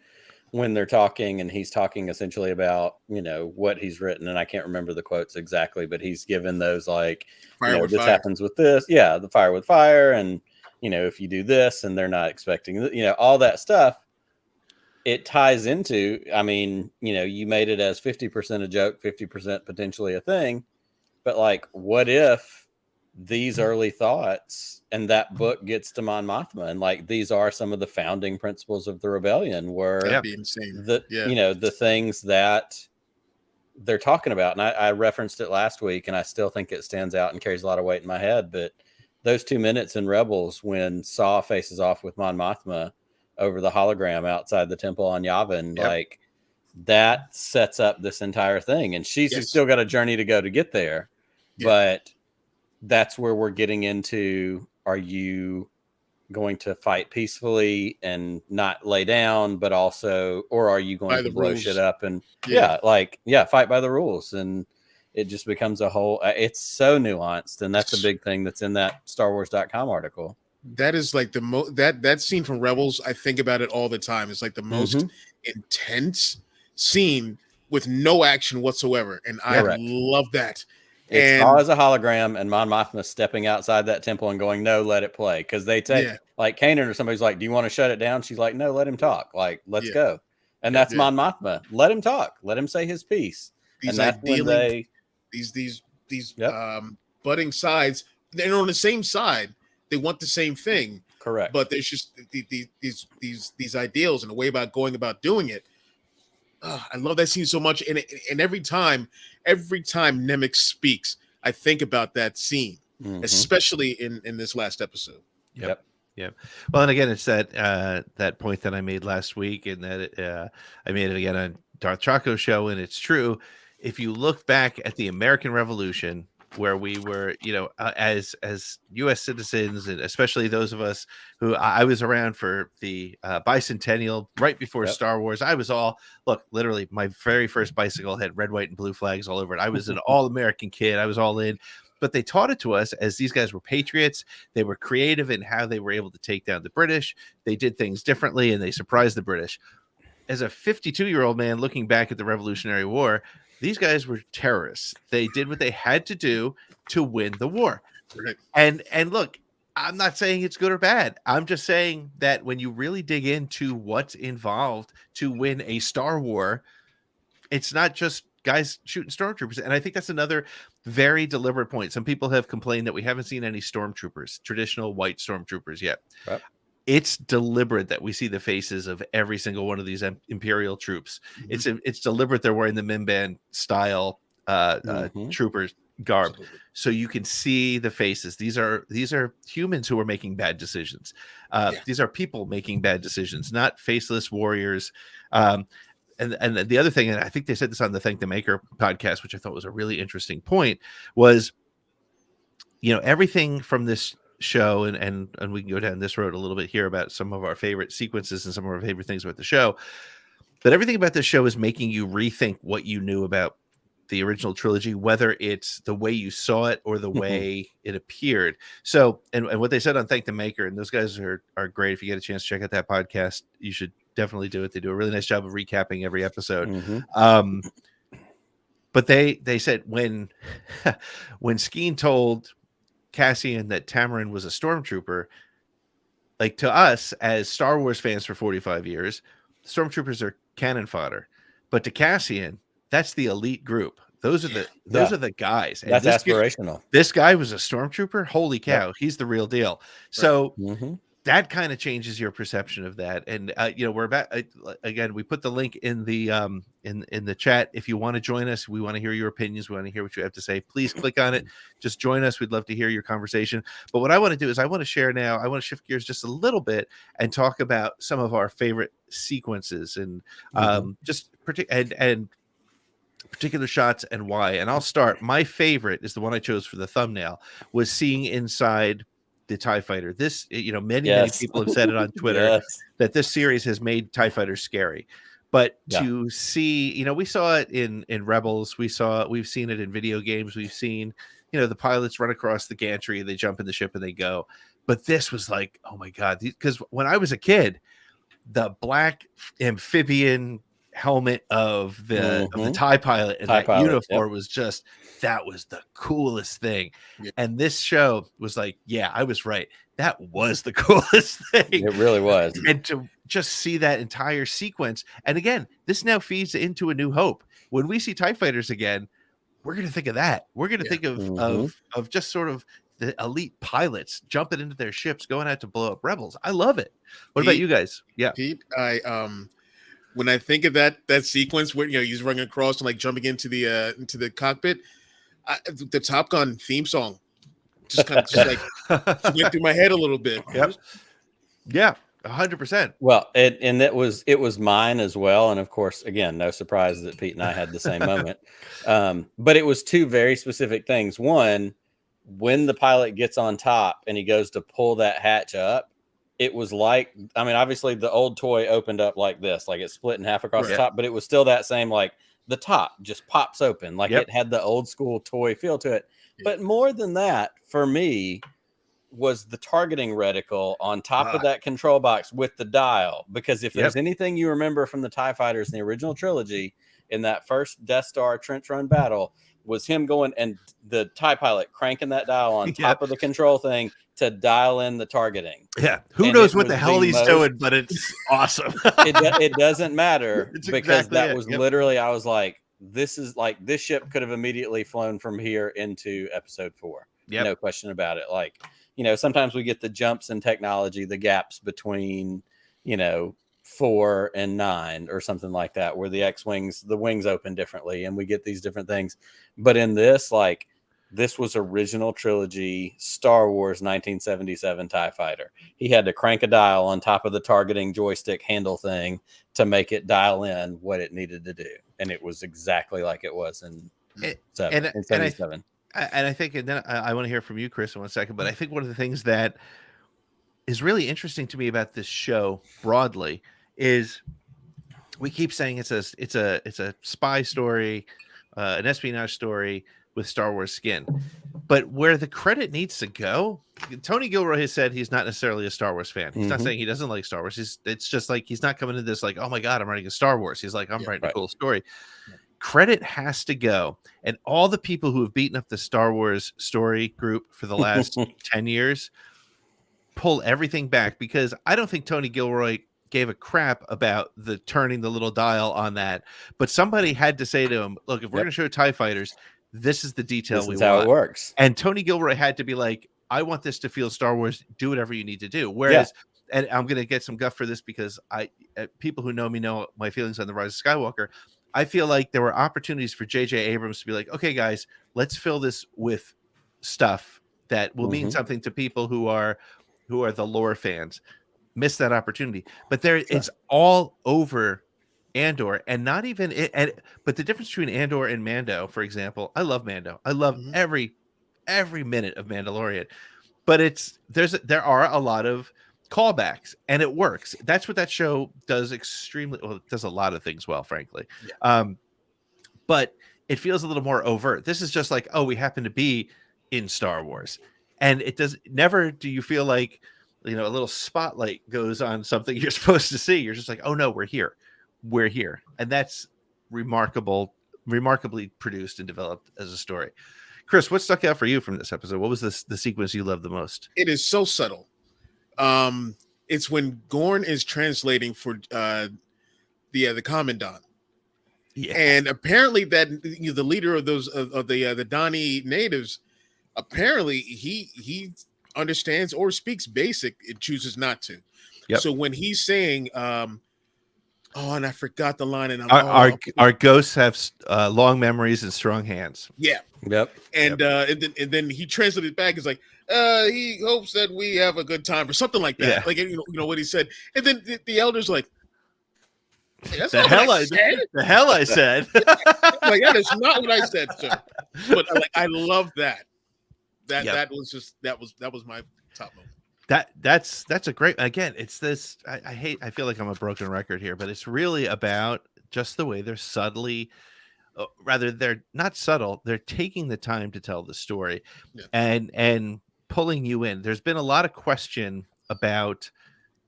when they're talking and he's talking essentially about, what he's written. And I can't remember the quotes exactly, but he's given those like, this happens with this. Yeah. The fire with fire. And, if you do this and they're not expecting, all that stuff. It ties into, you made it as 50% a joke, 50% potentially a thing. But like, what if these early thoughts and that book gets to Mon Mothma, and like these are some of the founding principles of the rebellion, were that'd be insane. The things that they're talking about. And I referenced it last week, and I still think it stands out and carries a lot of weight in my head. But those 2 minutes in Rebels when Saw faces off with Mon Mothma over the hologram outside the temple on Yavin, like that sets up this entire thing. And she's still got a journey to go to get there. But that's where we're getting into, are you going to fight peacefully and not lay down, but also, or are you going to blow shit up and fight by the rules? And it just becomes a whole, it's so nuanced. And that's a big thing that's in that StarWars.com article. That is like the that scene from Rebels. I think about it all the time. It's like the most intense scene with no action whatsoever. And I love that. It's all as a hologram, and Mon Mothma stepping outside that temple and going, no, let it play. Because they take, like Kanan or somebody's like, do you want to shut it down? She's like, no, let him talk. Like, let's go. And that's Mon Mothma. Let him talk. Let him say his piece. These budding sides, they're on the same side. They want the same thing. Correct. But there's just these ideals and a way about going about doing it. I love that scene so much. And every time Nemec speaks, I think about that scene, especially in this last episode. Yep. Well, and again, it's that point that I made last week, and that I made it again on Darth Chaco's show, and it's true. If you look back at the American Revolution, where we were, as U.S. citizens, and especially those of us who I was around for the bicentennial right before Star Wars. I was literally my very first bicycle had red, white, and blue flags all over it. I was an all-American kid. I was all in. But they taught it to us as these guys were patriots. They were creative in how they were able to take down the British. They did things differently, and they surprised the British. As a 52-year-old man looking back at the Revolutionary War, these guys were terrorists. They did what they had to do to win the war. Right. And look, I'm not saying it's good or bad. I'm just saying that when you really dig into what's involved to win a Star War, it's not just guys shooting stormtroopers. And I think that's another very deliberate point. Some people have complained that we haven't seen any stormtroopers, traditional white stormtroopers yet. Right. It's deliberate that we see the faces of every single one of these Imperial troops. It's deliberate. They're wearing the Mimban style troopers garb, Absolutely. so you can see the faces. These are humans who are making bad decisions. These are people making bad decisions, not faceless warriors. And the other thing, and I think they said this on the Thank the Maker podcast, which I thought was a really interesting point, was, everything from this show, and we can go down this road a little bit here about some of our favorite sequences and some of our favorite things about the show. But everything about this show is making you rethink what you knew about the original trilogy, whether it's the way you saw it or the way it appeared. So, and what they said on Thank the Maker, and those guys are great. If you get a chance to check out that podcast, you should definitely do it. They do a really nice job of recapping every episode. But they said when Skeen told Cassian that Tamarin was a stormtrooper, like, to us as Star Wars fans for 45 years, stormtroopers are cannon fodder. But to Cassian, that's the elite group. Those are the guys. And that's aspirational. This guy was a stormtrooper. Holy cow, he's the real deal. So that kind of changes your perception of that. And we're about again, we put the link in the in the chat. If you want to join us, we want to hear your opinions. We want to hear what you have to say. Please click on it. Just join us. We'd love to hear your conversation. But what I want to do is I want to share now. I want to shift gears just a little bit and talk about some of our favorite sequences and and particular shots and why. And I'll start. My favorite is the one I chose for the thumbnail, was seeing inside the TIE fighter. This, many people have said it on Twitter that this series has made TIE fighters scary. But to see, we saw it in Rebels. We've seen it in video games. We've seen, the pilots run across the gantry, they jump in the ship and they go. But this was like, oh my God. Because when I was a kid, the black amphibian helmet of the TIE pilot and that uniform was just, that was the coolest thing. And this show was like, I was right, that was the coolest thing. It really was. And to just see that entire sequence, and again, this now feeds into A New Hope. When we see TIE fighters again, we're going to think of that. We're going to think of just sort of the elite pilots jumping into their ships, going out to blow up rebels. I love it. What about you guys? Pete, when I think of that sequence where he's running across and like jumping into the cockpit, the Top Gun theme song just kind of went through my head a little bit. Yeah, 100%. Well, and it was mine as well, and of course, again, no surprise that Pete and I had the same moment. But it was two very specific things. One, when the pilot gets on top and he goes to pull that hatch up, it was like, obviously the old toy opened up like this, like it split in half across the top, but it was still that same, like the top just pops open, like it had the old school toy feel to it. But more than that, for me, was the targeting reticle on top of that control box with the dial. Because if there's anything you remember from the TIE fighters in the original trilogy, in that first Death Star trench run battle, was him going and the TIE pilot cranking that dial on top of the control thing to dial in the targeting. Who knows what the hell he's doing, but it's awesome. It doesn't matter because that was literally, I was like, this ship could have immediately flown from here into episode 4. No question about it. Like, sometimes we get the jumps in technology, the gaps between, 4 and 9 or something like that, where the X-wings, the wings open differently and we get these different things. But in this, like, this was original trilogy Star Wars 1977 TIE fighter. He had to crank a dial on top of the targeting joystick handle thing to make it dial in what it needed to do. And it was exactly like it was in 77. And I think, and then I want to hear from you, Chris, in 1 second, but I think one of the things that is really interesting to me about this show broadly is we keep saying it's a spy story, an espionage story with Star Wars skin. But where the credit needs to go, Tony Gilroy has said he's not necessarily a Star Wars fan. He's not saying he doesn't like Star Wars. It's just like he's not coming to this like, oh my God, I'm writing a Star Wars. He's like, I'm writing a cool story. Credit has to go. And all the people who have beaten up the Star Wars story group for the last 10 years pull everything back, because I don't think Tony Gilroy gave a crap about the turning the little dial on that. But somebody had to say to him, look, if we're going to show TIE fighters, this is the detail we want. This is how it works. And Tony Gilroy had to be like, I want this to feel Star Wars. Do whatever you need to do. Whereas, and I'm going to get some guff for this because people who know me know my feelings on The Rise of Skywalker. I feel like there were opportunities for J.J. Abrams to be like, okay, guys, let's fill this with stuff that will mean something to people who are the lore fans. Missed that opportunity, but it's all over Andor, and not even it. But the difference between Andor and Mando, for example, I love Mando. I love every minute of Mandalorian, but there are a lot of callbacks, and it works. That's what that show does extremely well. It does a lot of things well, frankly. But it feels a little more overt. This is just like, oh, we happen to be in Star Wars, and it does never do you feel like, a little spotlight goes on something you're supposed to see. You're just like, oh no, we're here, and that's remarkably produced and developed as a story. Chris, what stuck out for you from this episode? What was the sequence you loved the most? It is so subtle. It's when Gorn is translating for the commandant. Yeah. And apparently that the leader of those of the Donnie natives, apparently he understands or speaks basic and chooses not to. Yep. So when he's saying and I forgot the line, and our ghosts have long memories and strong hands. Yeah. Yep. And then he translated back. He's like, he hopes that we have a good time or something like that. Yeah. Like, you know what he said. And then the elders like, hey, that's the hell I said. The hell I said. Like, that is not what I said, sir. But I love that. That was my top moment. That's a great, again, it's this, I feel like I'm a broken record here, but it's really about just the way they're subtly, rather they're not subtle, they're taking the time to tell the story and pulling you in. There's been a lot of question about,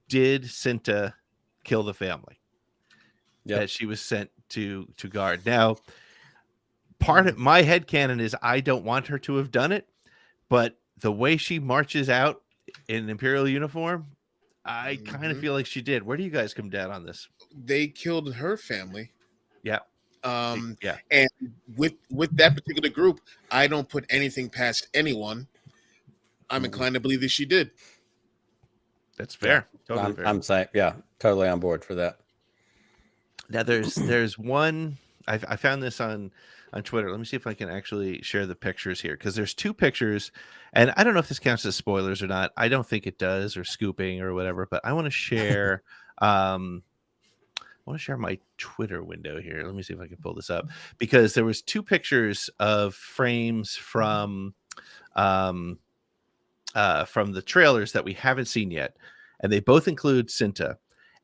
did Cinta kill the family that she was sent to guard? Now, part of my headcanon is I don't want her to have done it, but the way she marches out in an Imperial uniform, I kind of feel like she did. Where do you guys come down on this? They killed her family. Yeah. And with that particular group, I don't put anything past anyone. I'm inclined to believe that she did. That's fair. Totally fair. I'm saying, totally on board for that. Now there's one, I found this on Twitter. Let me see if I can actually share the pictures here, because there's two pictures, and I don't know if this counts as spoilers or not. I don't think it does, or scooping or whatever, but I want to share my Twitter window here. Let me see if I can pull this up, because there was two pictures of frames from the trailers that we haven't seen yet, and they both include Cinta.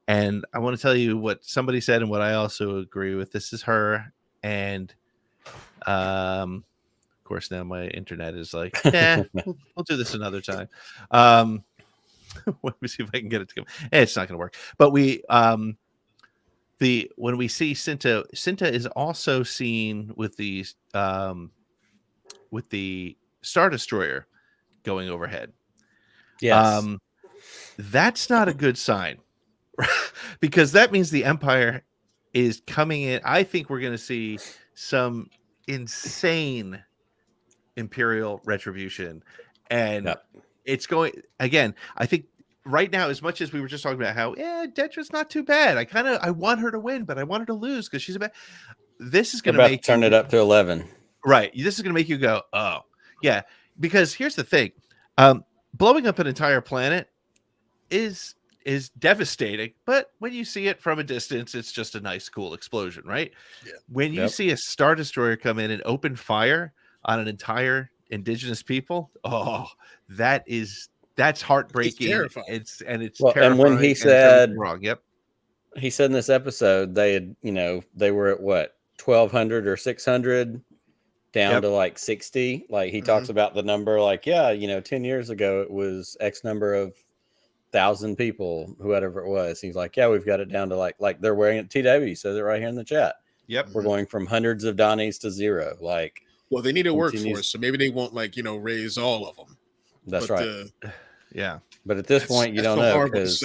And I want to tell you what somebody said and what I also agree with. This is her, and of course now my internet is like, we'll do this another time. Let me see if I can get it to come. It's not going to work. But when we see Cinta is also seen with the Star Destroyer going overhead. Yes. That's not a good sign, because that means the Empire is coming in. I think we're going to see some insane Imperial retribution, and it's going again. I think right now, as much as we were just talking about how Dedra's not too bad, I want her to win, but I want her to lose because she's this is going to turn it up to 11. Right. This is going to make you go, oh yeah, because here's the thing. Blowing up an entire planet is devastating, but when you see it from a distance, it's just a nice, cool explosion, right? Yeah. When you see a Star Destroyer come in and open fire on an entire indigenous people, that's heartbreaking. It's terrifying. And when he said wrong, he said in this episode they had, they were at what, 1,200 or 600 down to like 60. Like he talks about the number, like 10 years ago it was X number of 1,000 people, whoever it was. He's like, we've got it down to like they're wearing it. TW says it right here in the chat. Yep, we're going from hundreds of Donnies to 0. Like, well, they need a workforce, so maybe they won't raise all of them. That's right. But at this point, you don't know, because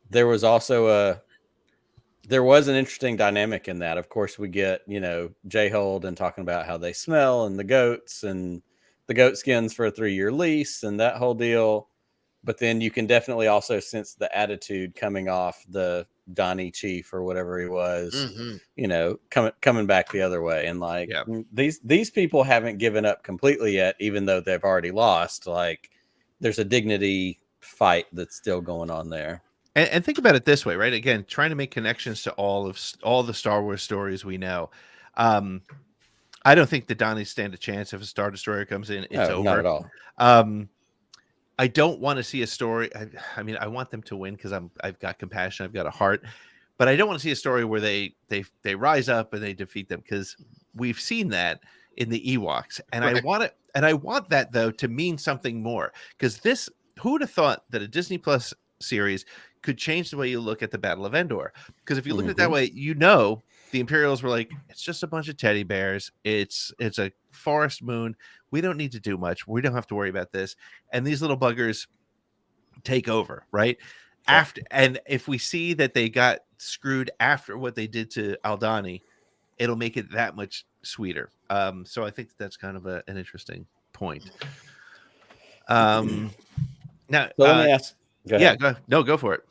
there was also there was an interesting dynamic in that. Of course, we get J-Hold and talking about how they smell and the goats and the goat skins for a 3-year lease and that whole deal. But then you can definitely also sense the attitude coming off the Donnie Chief or whatever he was, Mm-hmm. you know, coming back the other way. And like, Yeah. these people haven't given up completely yet, even though they've already lost. Like, there's a dignity fight that's still going on there. And think about it this way, right? Again, trying to make connections to all the Star Wars stories we know. I don't think the Donnies stand a chance if a Star Destroyer comes in. It's No, over. not at all. I don't want to see a story. I mean, I want them to win because I've got compassion, I've got a heart, but I don't want to see a story where they rise up and they defeat them, because we've seen that in the Ewoks, and Right. I want that though to mean something more, because this, who would have thought that a Disney Plus series could change the way you look at the Battle of Endor? Because if you look at it that way, you know, the Imperials were like, it's just a bunch of teddy bears. It's a forest moon. We don't need to do much. We don't have to worry about this. And these little buggers take over, right? Yeah. After, and if we see that they got screwed after what they did to Aldhani, it'll make it that much sweeter. So I think that's kind of an interesting point. Now, so let me ask. Go for it.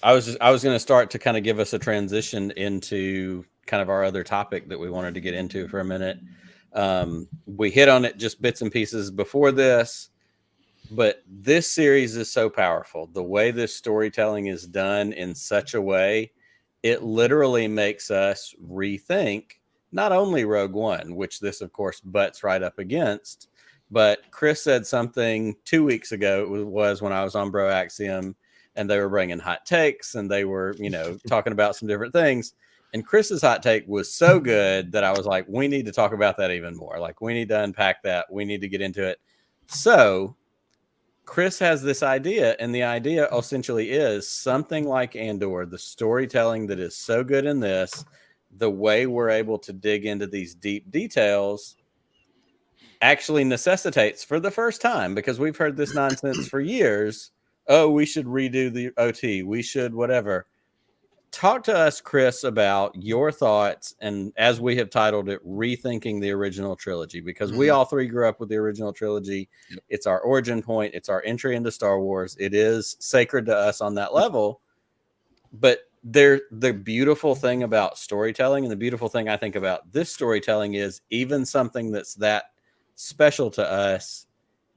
I was going to start to kind of give us a transition into kind of our other topic that we wanted to get into for a minute. We hit on it just bits and pieces before this, but this series is so powerful. The way this storytelling is done in such a way, it literally makes us rethink not only Rogue One, which this of course butts right up against, but Chris said something 2 weeks ago. It was when I was on Bro Axiom, and they were bringing hot takes, and they were, you know, talking about some different things. And Chris's hot take was so good that I was like, we need to talk about that even more. Like, we need to unpack that. We need to get into it. So Chris has this idea, and the idea essentially is something like Andor, the storytelling that is so good in this, the way we're able to dig into these deep details actually necessitates, for the first time, because we've heard this nonsense for years, oh, we should redo the OT, we should whatever. Talk to us, Chris, about your thoughts, and as we have titled it, Rethinking the Original Trilogy, because we all three grew up with the original trilogy. Yep. It's our origin point. It's our entry into Star Wars. It is sacred to us on that level. But the beautiful thing about storytelling, and the beautiful thing I think about this storytelling, is even something that's that special to us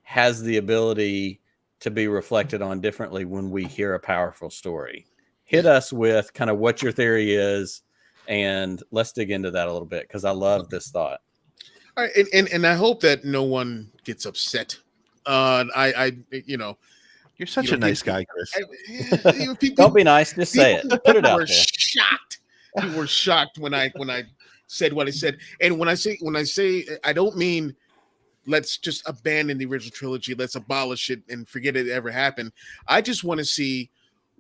has the ability to be reflected on differently when we hear a powerful story. Hit us with kind of what your theory is, and let's dig into that a little bit, because I love this thought. All right, and I hope that no one gets upset. You know, you're such a nice guy, Chris. Don't be nice, just say it. Put it out there. Shocked. People were shocked when I said what I said, and when I say I don't mean let's just abandon the original trilogy, let's abolish it and forget it ever happened. I just want to see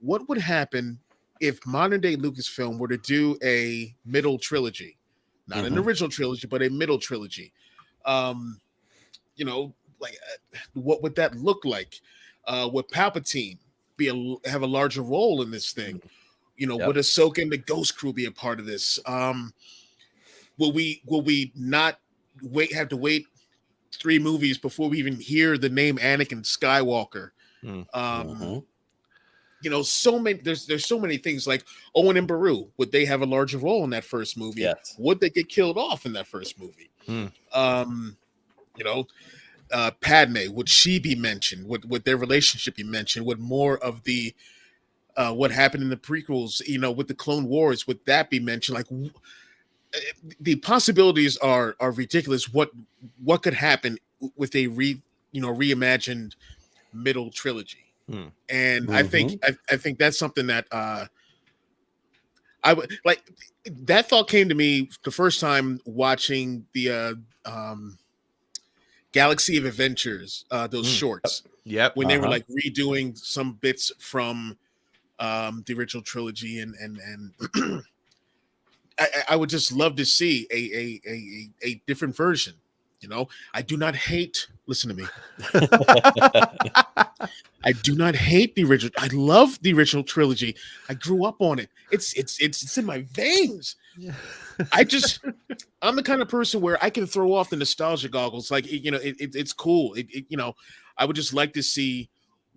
what would happen if modern day Lucasfilm were to do a middle trilogy, not an original trilogy, but a middle trilogy. You know, like what would that look like? Would Palpatine have a larger role in this thing? You know, would Ahsoka and the Ghost Crew be a part of this? Will we not have to wait 3 movies before we even hear the name Anakin Skywalker? You know, so many. There's so many things, like Owen and Beru. Would they have a larger role in that first movie? Yes. Would they get killed off in that first movie? You know, Padme, would she be mentioned? Would their relationship be mentioned? Would more of the what happened in the prequels, you know, with the Clone Wars, would that be mentioned? Like, the possibilities are ridiculous. What could happen with a reimagined middle trilogy? And I think that's something that I would like. That thought came to me the first time watching the Galaxy of Adventures, those shorts. Yep. When they were like redoing some bits from the original trilogy, and I would just love to see a different version. You know, I do not hate. Listen to me. I do not hate the original. I love the original trilogy. I grew up on it. It's in my veins. Yeah. I'm the kind of person where I can throw off the nostalgia goggles. Like, you know, it's cool. You know, I would just like to see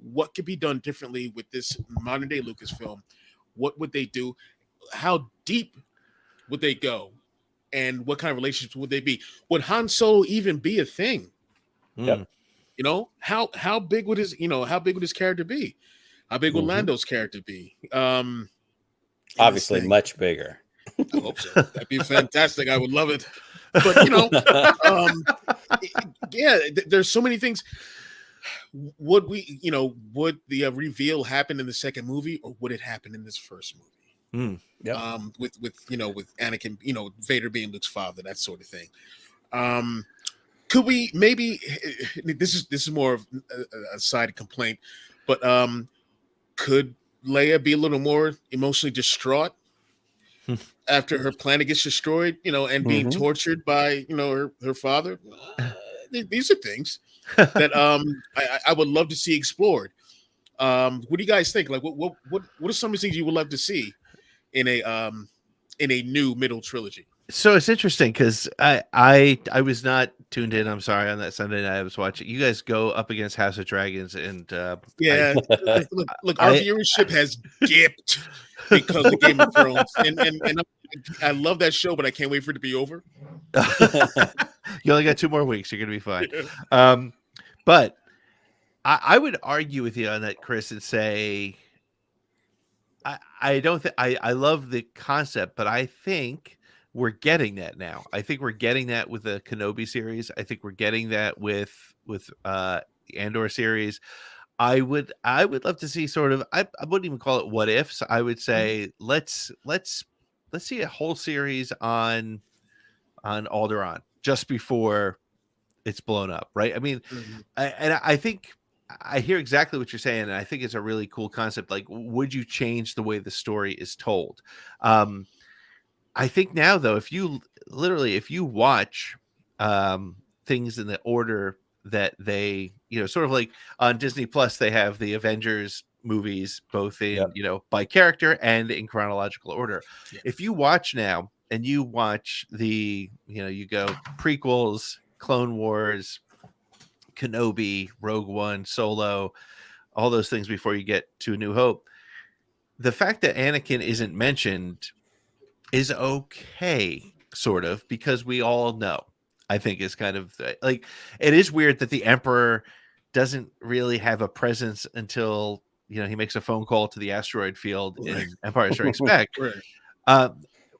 what could be done differently with this modern day Lucasfilm. what would they do, how deep would they go, and what kind of relationships would they be? Would Han Solo even be a thing? Yep. You know, how big would his character be? How big would Lando's character be? Obviously, much bigger. I hope so. That'd be fantastic. I would love it. But you know, there's so many things. Would the reveal happen in the second movie, or would it happen in this first movie? With Anakin, Vader being Luke's father, that sort of thing. Could we maybe? This is more of a side complaint, but could Leia be a little more emotionally distraught after her planet gets destroyed, and being tortured by, her father? These are things that I would love to see explored. What do you guys think? Like, what are some of the things you would love to see in a new middle trilogy? So it's interesting because I was not tuned in. I'm sorry, on that Sunday night I was watching. You guys go up against House of Dragons, and look, our viewership has dipped because of Game of Thrones, and I love that show, but I can't wait for it to be over. You only got 2 more weeks. You're gonna be fine. But I would argue with you on that, Chris, and say I don't think I love the concept, but I think we're getting that now. I think we're getting that with the Kenobi series. I think we're getting that with the Andor series. I would love to see sort of, I wouldn't even call it what ifs. I would say let's see a whole series on Alderaan just before it's blown up, right? I mean, I think I hear exactly what you're saying, and I think it's a really cool concept. Like, would you change the way the story is told? I think now, though, if you watch things in the order that they, sort of like on Disney Plus, they have the Avengers movies, both in, by character and in chronological order. Yep. If you watch now and you watch the, you go prequels, Clone Wars, Kenobi, Rogue One, Solo, all those things before you get to A New Hope, the fact that Anakin isn't mentioned is okay, sort of, because we all know. I think is kind of like, it is weird that the Emperor doesn't really have a presence until he makes a phone call to the asteroid field in Empire Strikes Back.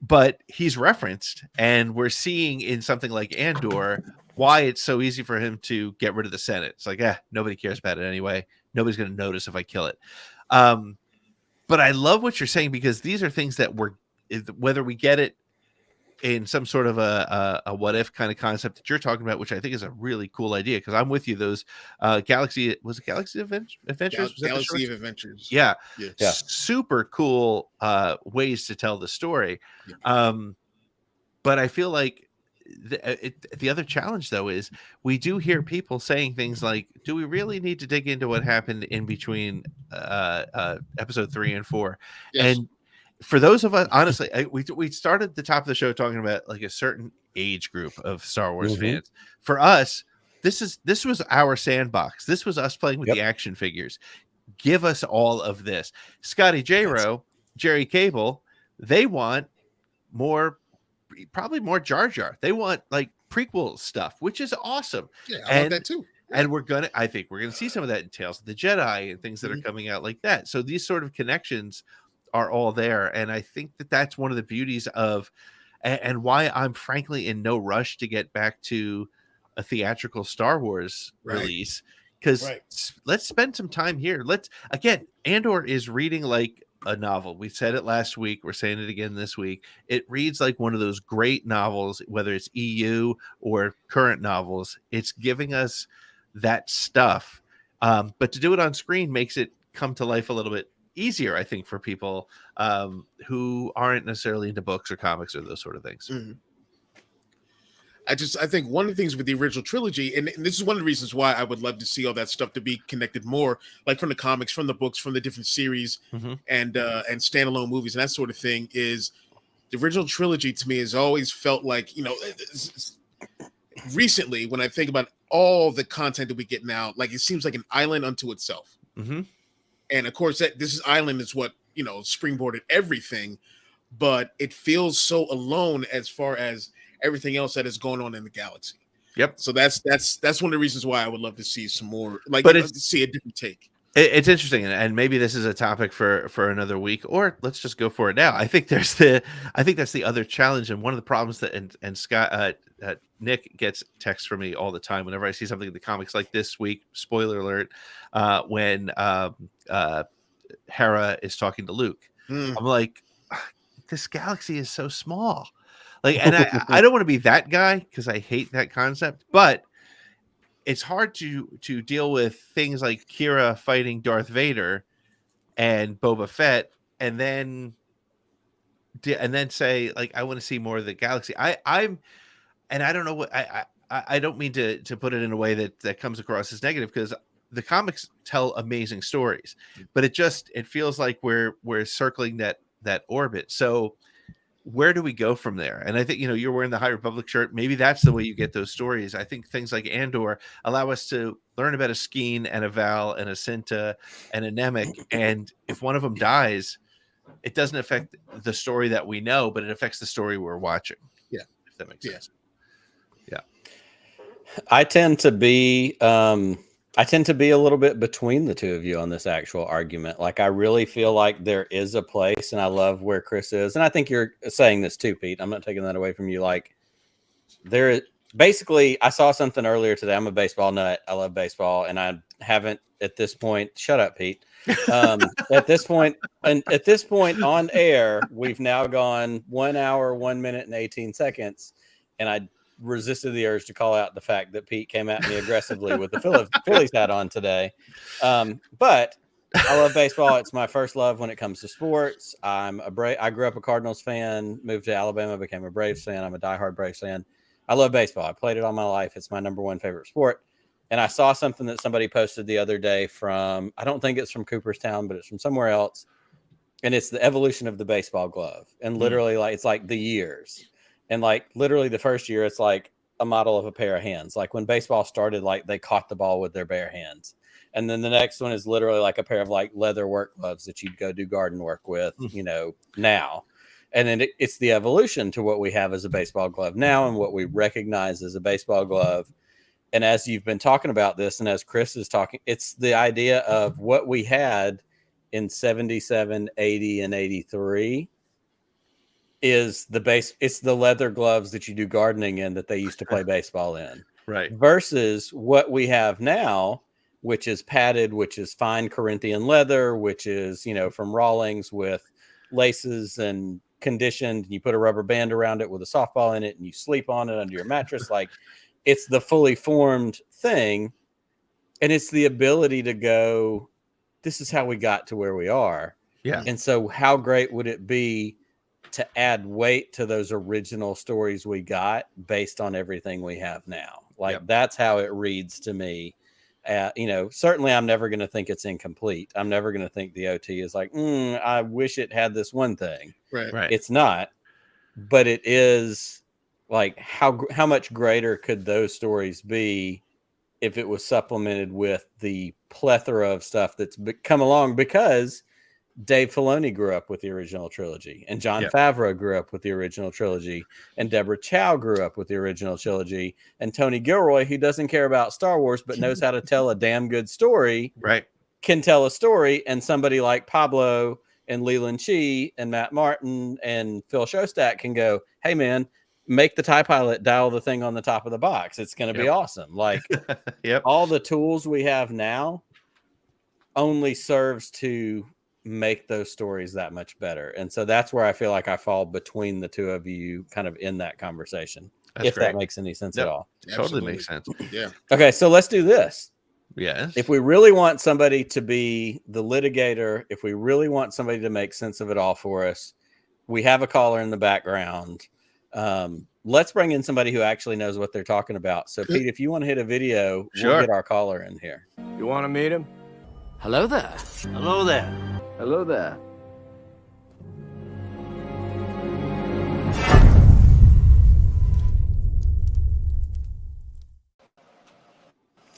But he's referenced, and we're seeing in something like Andor why it's so easy for him to get rid of the Senate. It's like, nobody cares about it anyway. Nobody's going to notice if I kill it. But I love what you're saying, because these are things that whether we get it in some sort of a what if kind of concept that you're talking about, which I think is a really cool idea, because I'm with you. Those Galaxy Adventures? Galaxy of Adventures. Yeah. Super cool ways to tell the story. Yeah. But I feel like the other challenge, though, is we do hear people saying things like, do we really need to dig into what happened in between episode 3 and 4? Yes. And for those of us, honestly, we started the top of the show talking about like a certain age group of Star Wars fans. For us, this was our sandbox. This was us playing with the action figures. Give us all of this. Scotty J. Rowe, Jerry Cable, they want probably more Jar Jar. They want like prequel stuff, which is awesome. Yeah, I want that too. And I think we're gonna see some of that in Tales of the Jedi and things that are coming out like that. So these sort of connections are all there, and I think that that's one of the beauties of, and why I'm frankly in no rush to get back to a theatrical Star Wars release, because let's spend some time here. Andor is reading like a novel. We said it last week, we're saying it again this week. It reads like one of those great novels, whether it's EU or current novels. It's giving us that stuff, but to do it on screen makes it come to life a little bit easier, I think, for people who aren't necessarily into books or comics or those sort of things. I think one of the things with the original trilogy, and this is one of the reasons why I would love to see all that stuff to be connected more, like from the comics, from the books, from the different series, and standalone movies and that sort of thing, is the original trilogy to me has always felt like, recently when I think about all the content that we get now, like it seems like an island unto itself. And of course, this island is what springboarded everything, but it feels so alone as far as everything else that is going on in the galaxy. Yep. So that's one of the reasons why I would love to see some more, to see a different take. It's interesting, and maybe this is a topic for another week, or let's just go for it now. I think that's the other challenge, and one of the problems that and Scott Nick gets texts from me all the time whenever I see something in the comics, like this week. Spoiler alert: when Hera is talking to Luke, I'm like, this galaxy is so small, and I don't want to be that guy because I hate that concept, but it's hard to deal with things like Kira fighting Darth Vader and Boba Fett, and then say, like, I want to see more of the galaxy. I don't know what I don't mean to put it in a way that comes across as negative, because the comics tell amazing stories, but it feels like we're circling that orbit. So where do we go from there? And I think, you're wearing the High Republic shirt. Maybe that's the way you get those stories. I think things like Andor allow us to learn about a Skeen and a Val and a Cinta and a Nemec. And if one of them dies, it doesn't affect the story that we know, but it affects the story we're watching. Yeah. If that makes sense. Yeah. I tend to be a little bit between the two of you on this actual argument. Like, I really feel like there is a place, and I love where Chris is. And I think you're saying this too, Pete. I'm not taking that away from you. Like, basically, I saw something earlier today. I'm a baseball nut. I love baseball, and I haven't at this point. Shut up, Pete. At this point on air, we've now gone 1 hour, 1 minute, and 18 seconds, and I resisted the urge to call out the fact that Pete came at me aggressively with the Phillies hat on today. But I love baseball. It's my first love when it comes to sports. I grew up a Cardinals fan, moved to Alabama, became a Braves fan. I'm a diehard Braves fan. I love baseball. I played it all my life. It's my number one favorite sport. And I saw something that somebody posted the other day from, I don't think it's from Cooperstown, but it's from somewhere else. And it's the evolution of the baseball glove. And literally, it's like the years. And literally the first year, it's like a model of a pair of hands. Like when baseball started, they caught the ball with their bare hands. And then the next one is literally like a pair of leather work gloves that you'd go do garden work with, now. And then it's the evolution to what we have as a baseball glove now and what we recognize as a baseball glove. And as you've been talking about this, and as Chris is talking, it's the idea of what we had in 77, 80, and 83 is it's the leather gloves that you do gardening in that they used to play baseball in. Right. Versus what we have now, which is padded, which is fine Corinthian leather, which is, from Rawlings with laces and conditioned. And you put a rubber band around it with a softball in it and you sleep on it under your mattress. It's the fully formed thing. And it's the ability to go, this is how we got to where we are. Yeah. And so how great would it be to add weight to those original stories we got based on everything we have now? That's how it reads to me. Certainly I'm never going to think it's incomplete. I'm never going to think the OT is I wish it had this one thing. Right. It's not, but it is how much greater could those stories be if it was supplemented with the plethora of stuff that's come along, because Dave Filoni grew up with the original trilogy, and Jon Favreau grew up with the original trilogy, and Deborah Chow grew up with the original trilogy, and Tony Gilroy, who doesn't care about Star Wars but knows how to tell a damn good story, can tell a story. And somebody like Pablo and Leland Chee and Matt Martin and Phil Shostak can go, hey man, make the TIE pilot dial the thing on the top of the box. It's going to be awesome. All the tools we have now only serves to make those stories that much better. And so that's where I feel like I fall between the two of you kind of in that conversation. That's great. That makes any sense at all. Totally makes sense. Yeah. Okay. So let's do this. Yes. If we really want somebody to be the litigator, if we really want somebody to make sense of it all for us, we have a caller in the background. Let's bring in somebody who actually knows what they're talking about. So Pete, if you want to hit a video, we'll get our caller in here. You want to meet him? Hello there. Hello there. Hello there.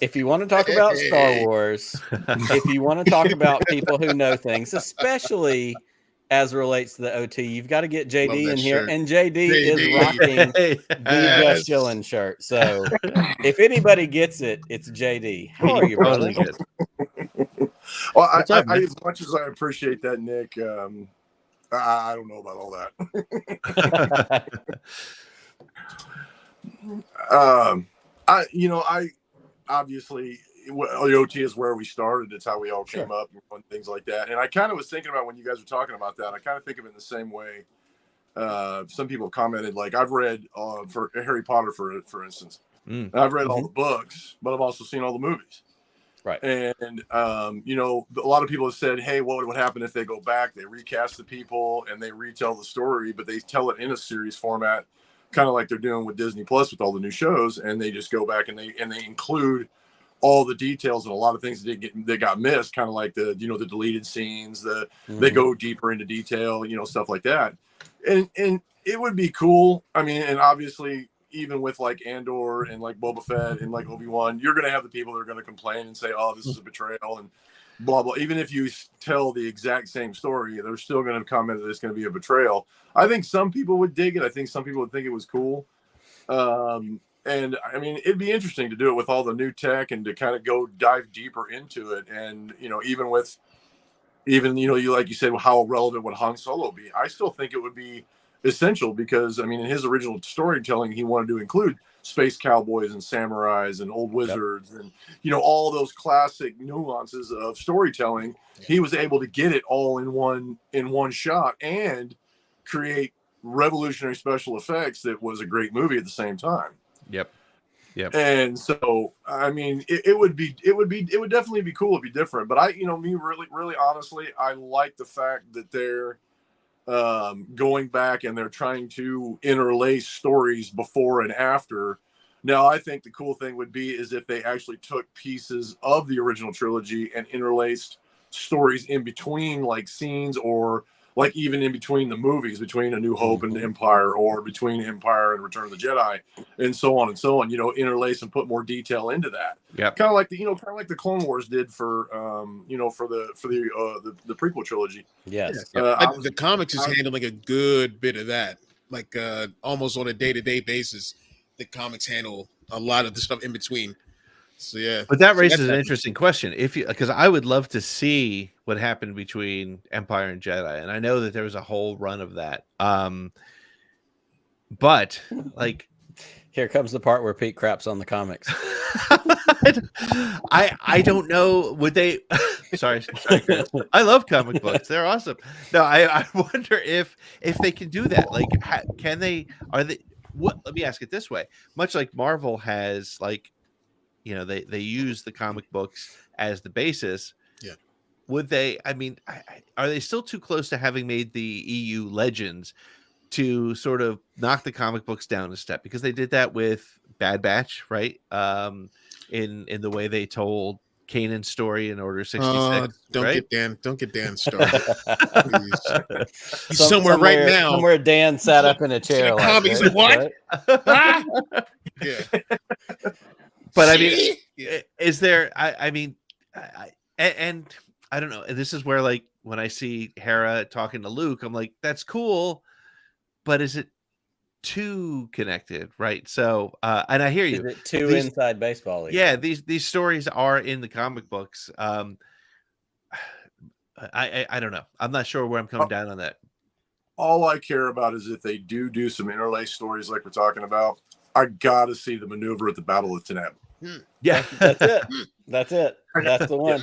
If you want to talk about Star Wars, if you want to talk about people who know things, especially as relates to the OT, you've got to get JD in here, shirt. and JD is rocking the Just Chillin' shirt. So if anybody gets it, it's JD. How are you, brother? Totally good. Well, What's up, man? as much as I appreciate that, Nick, I don't know about all that. I obviously the OT is where we started. It's how we all came up and things like that. And I kind of was thinking about when you guys were talking about that. I kind of think of it in the same way. Some people have commented, like I've read for Harry Potter, for instance. I've read all the books, but I've also seen all the movies. Right. And a lot of people have said, hey, what would happen if they go back, they recast the people and they retell the story, but they tell it in a series format, kind of like they're doing with Disney Plus with all the new shows, and they just go back and they include all the details and a lot of things that got missed, kind of like the the deleted scenes, they go deeper into detail, stuff like that. And it would be cool. I mean, and obviously even with like Andor and like Boba Fett and like Obi-Wan, you're going to have the people that are going to complain and say, oh, this is a betrayal and blah, blah. Even if you tell the exact same story, they're still going to comment that it's going to be a betrayal. I think some people would dig it. I think some people would think it was cool. And I mean, it'd be interesting to do it with all the new tech and to kind of go dive deeper into it. And, even you, like you said, how relevant would Han Solo be? I still think it would be essential because, I mean, in his original storytelling, he wanted to include space cowboys and samurais and old wizards and, all those classic nuances of storytelling. He was able to get it all in one shot and create revolutionary special effects that was a great movie at the same time. Yep. And so, I mean, it would definitely be cool to be different. But me really honestly, I like the fact that they're going back and they're trying to interlace stories before and after. Now, I think the cool thing would be is if they actually took pieces of the original trilogy and interlaced stories in between, like scenes, or like even in between the movies, between A New Hope and Empire, or between Empire and Return of the Jedi, and so on and so on. Interlace and put more detail into that. Yeah, kind of like the Clone Wars did for the prequel trilogy. Yes, the comics is handling a good bit of that, like almost on a day-to-day basis. The comics handle a lot of the stuff in between. So yeah, but that raises an interesting question. Because I would love to see what happened between Empire and Jedi, and I know that there was a whole run of that. But like, here comes the part where Pete craps on the comics. I don't know. Would they? sorry, Chris. I love comic books. They're awesome. No, I wonder if they can do that. Like, can they? Are they? What? Let me ask it this way. Much like Marvel has, like, they use the comic books as the basis. Yeah. Would they? I mean, are they still too close to having made the EU Legends to sort of knock the comic books down a step? Because they did that with Bad Batch, right? In the way they told Kanan's story in Order 66. Don't get Dan started. He's somewhere right now. Somewhere Dan sat up in a chair. He's like, what? Right? Yeah. But I mean, is there? I mean, and I don't know. And this is where, like, when I see Hera talking to Luke, I'm like, that's cool, but is it too connected, right? So, and I hear you. Is it too inside baseball? Yeah, these stories are in the comic books. I don't know. I'm not sure where I'm coming down on that. All I care about is if they do some interlace stories like we're talking about. I gotta see the maneuver at the Battle of Tanab. Yeah, that's it. That's it. That's the one.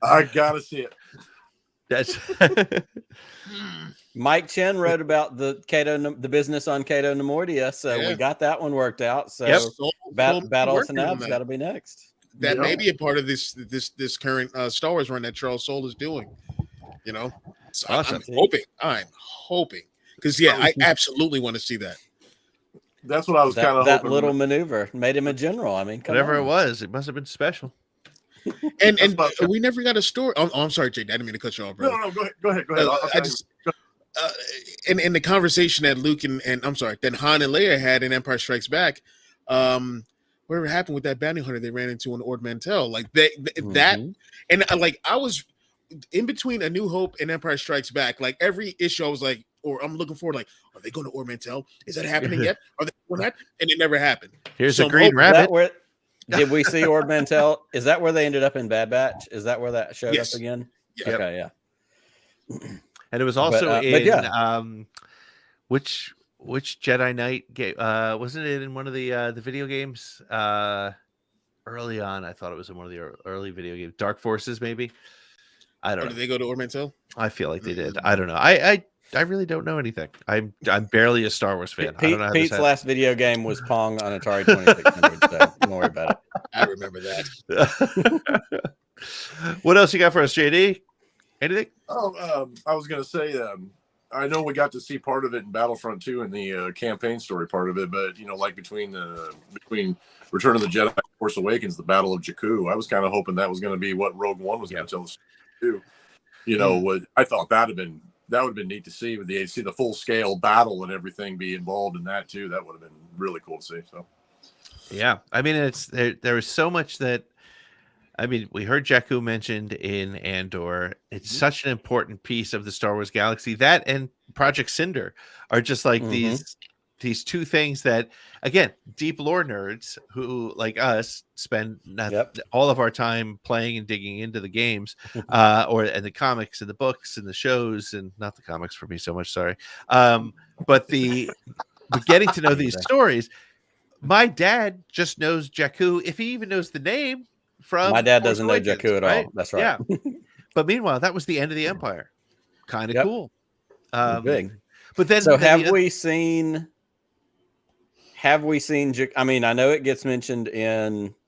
I gotta see it. That's Mike Chen wrote about the business on Cato Nemordia, so we got that one worked out. So Battle of Tanab's got to be next. That may be a part of this current Star Wars run that Charles Soule is doing. So awesome. I'm hoping because I absolutely want to see that. That's what I was kind of hoping. That little maneuver made him a general. I mean, whatever it was, it must have been special. And we never got a story. Oh, I'm sorry, Jake. I didn't mean to cut you off, brother. No, go ahead. In the conversation that Luke and I'm sorry, that Han and Leia had in Empire Strikes Back, whatever happened with that bounty hunter they ran into in Ord Mantell, like that, and like I was in between A New Hope and Empire Strikes Back, like every issue I was like, or I'm looking forward, like, are they going to Ormantel? Is that happening yet? Are they doing that? And it never happened. Here's So a I'm green hoping- rabbit. Did we see Ord Mantell? Is that where they ended up in Bad Batch? Is that where that showed Yes. up again? Yeah. Okay, yeah. And it was also but in yeah. Which Jedi Knight game? Wasn't it in one of the video games? Early on, I thought it was in one of the early video games. Dark Forces, maybe. I don't Or know. did they go to Ormantel? I feel like they did. I don't know. I really don't know anything. I'm barely a Star Wars fan. I don't know how Pete's this last video game was Pong on Atari 2600. So don't worry about it. I remember that. What else you got for us, JD? Anything? Oh, I was going to say, I know we got to see part of it in Battlefront 2 in the campaign story part of it, but like between Return of the Jedi and Force Awakens, the Battle of Jakku, I was kind of hoping that was going to be what Rogue One was going to tell us too. What I thought that would have been neat to see with the full scale battle and everything be involved in that too. That would have been really cool to see. So yeah, I mean, there was so much that. I mean, we heard Jakku mentioned in Andor. It's such an important piece of the Star Wars galaxy. That and Project Cinder are just like these two things that, again, deep lore nerds who, like us, spend all of our time playing and digging into the games, and the comics and the books and the shows, and not the comics for me so much. Sorry, but getting to know these stories. My dad just knows Jakku, if he even knows the name. My dad doesn't know Jakku at all. That's right. Yeah. But meanwhile, that was the end of the Empire. Kind of cool. Big. But then, so have we seen? I mean, I know it gets mentioned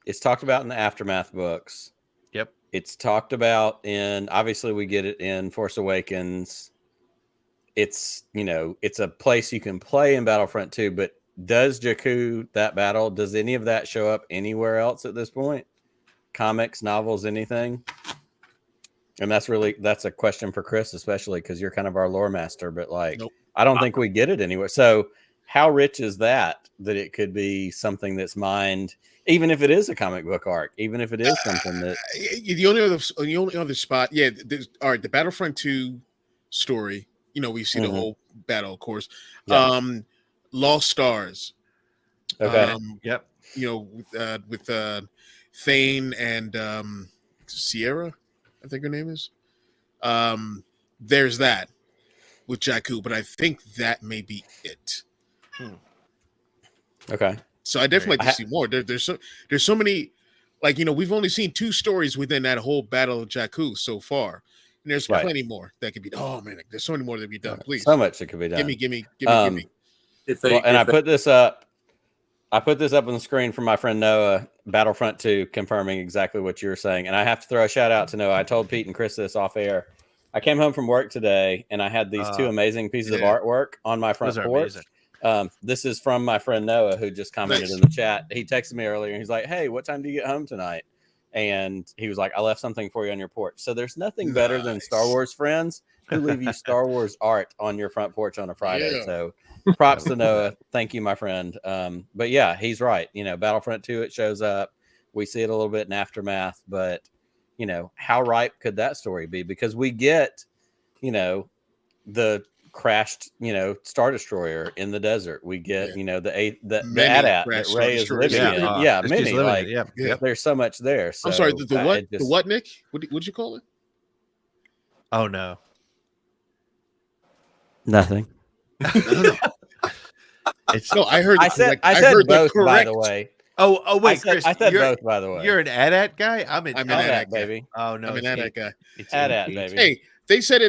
it's talked about in the Aftermath books. Yep. It's talked about obviously we get it in Force Awakens. It's, it's a place you can play in Battlefront 2, but does Jakku, that battle, does any of that show up anywhere else at this point? Comics, novels, anything? And that's a question for Chris, especially because you're kind of our lore master, but nope. I don't think we get it anywhere. So how rich is that it could be something that's mined, even if it is a comic book arc, even if it is something that the only other spot. Yeah. All right. The Battlefront 2 story, we see the whole battle, of course. Yep. Lost Stars. Okay. Yep. With Thane and Sierra, I think her name is. There's that with Jakku, but I think that may be it. Okay. So I definitely like to see more. There's so many, we've only seen 2 stories within that whole Battle of Jakku so far. And there's plenty more that could be. Oh man, there's so many more that be done. Please, so much that could be done. Give me. I put this up. I put this up on the screen from my friend Noah, Battlefront 2, confirming exactly what you were saying. And I have to throw a shout out to Noah. I told Pete and Chris this off air. I came home from work today and I had these 2 amazing pieces of artwork on my front porch. This is from my friend Noah, who just commented in the chat. He texted me earlier and he's like, "Hey, what time do you get home tonight?" And he was like, "I left something for you on your porch." So there's nothing better than Star Wars friends who leave you Star Wars art on your front porch on a Friday. Yeah. So props to Noah. Thank you, my friend. But yeah, he's right. Battlefront 2, it shows up. We see it a little bit in Aftermath, but how ripe could that story be? Because we get, the crashed, Star Destroyer in the desert. We get, the AT-AT that Rey is living in. Yeah, many. There's so much there. So I'm sorry, the what? The what, Nick? What'd you call it? Oh no. Nothing. No. I heard. I said both, by the way. Oh wait, Chris, I said both, by the way. You're an AT-AT guy. I'm an AT-AT baby. Oh no, I'm an AT-AT guy. AT-AT baby. Hey, they said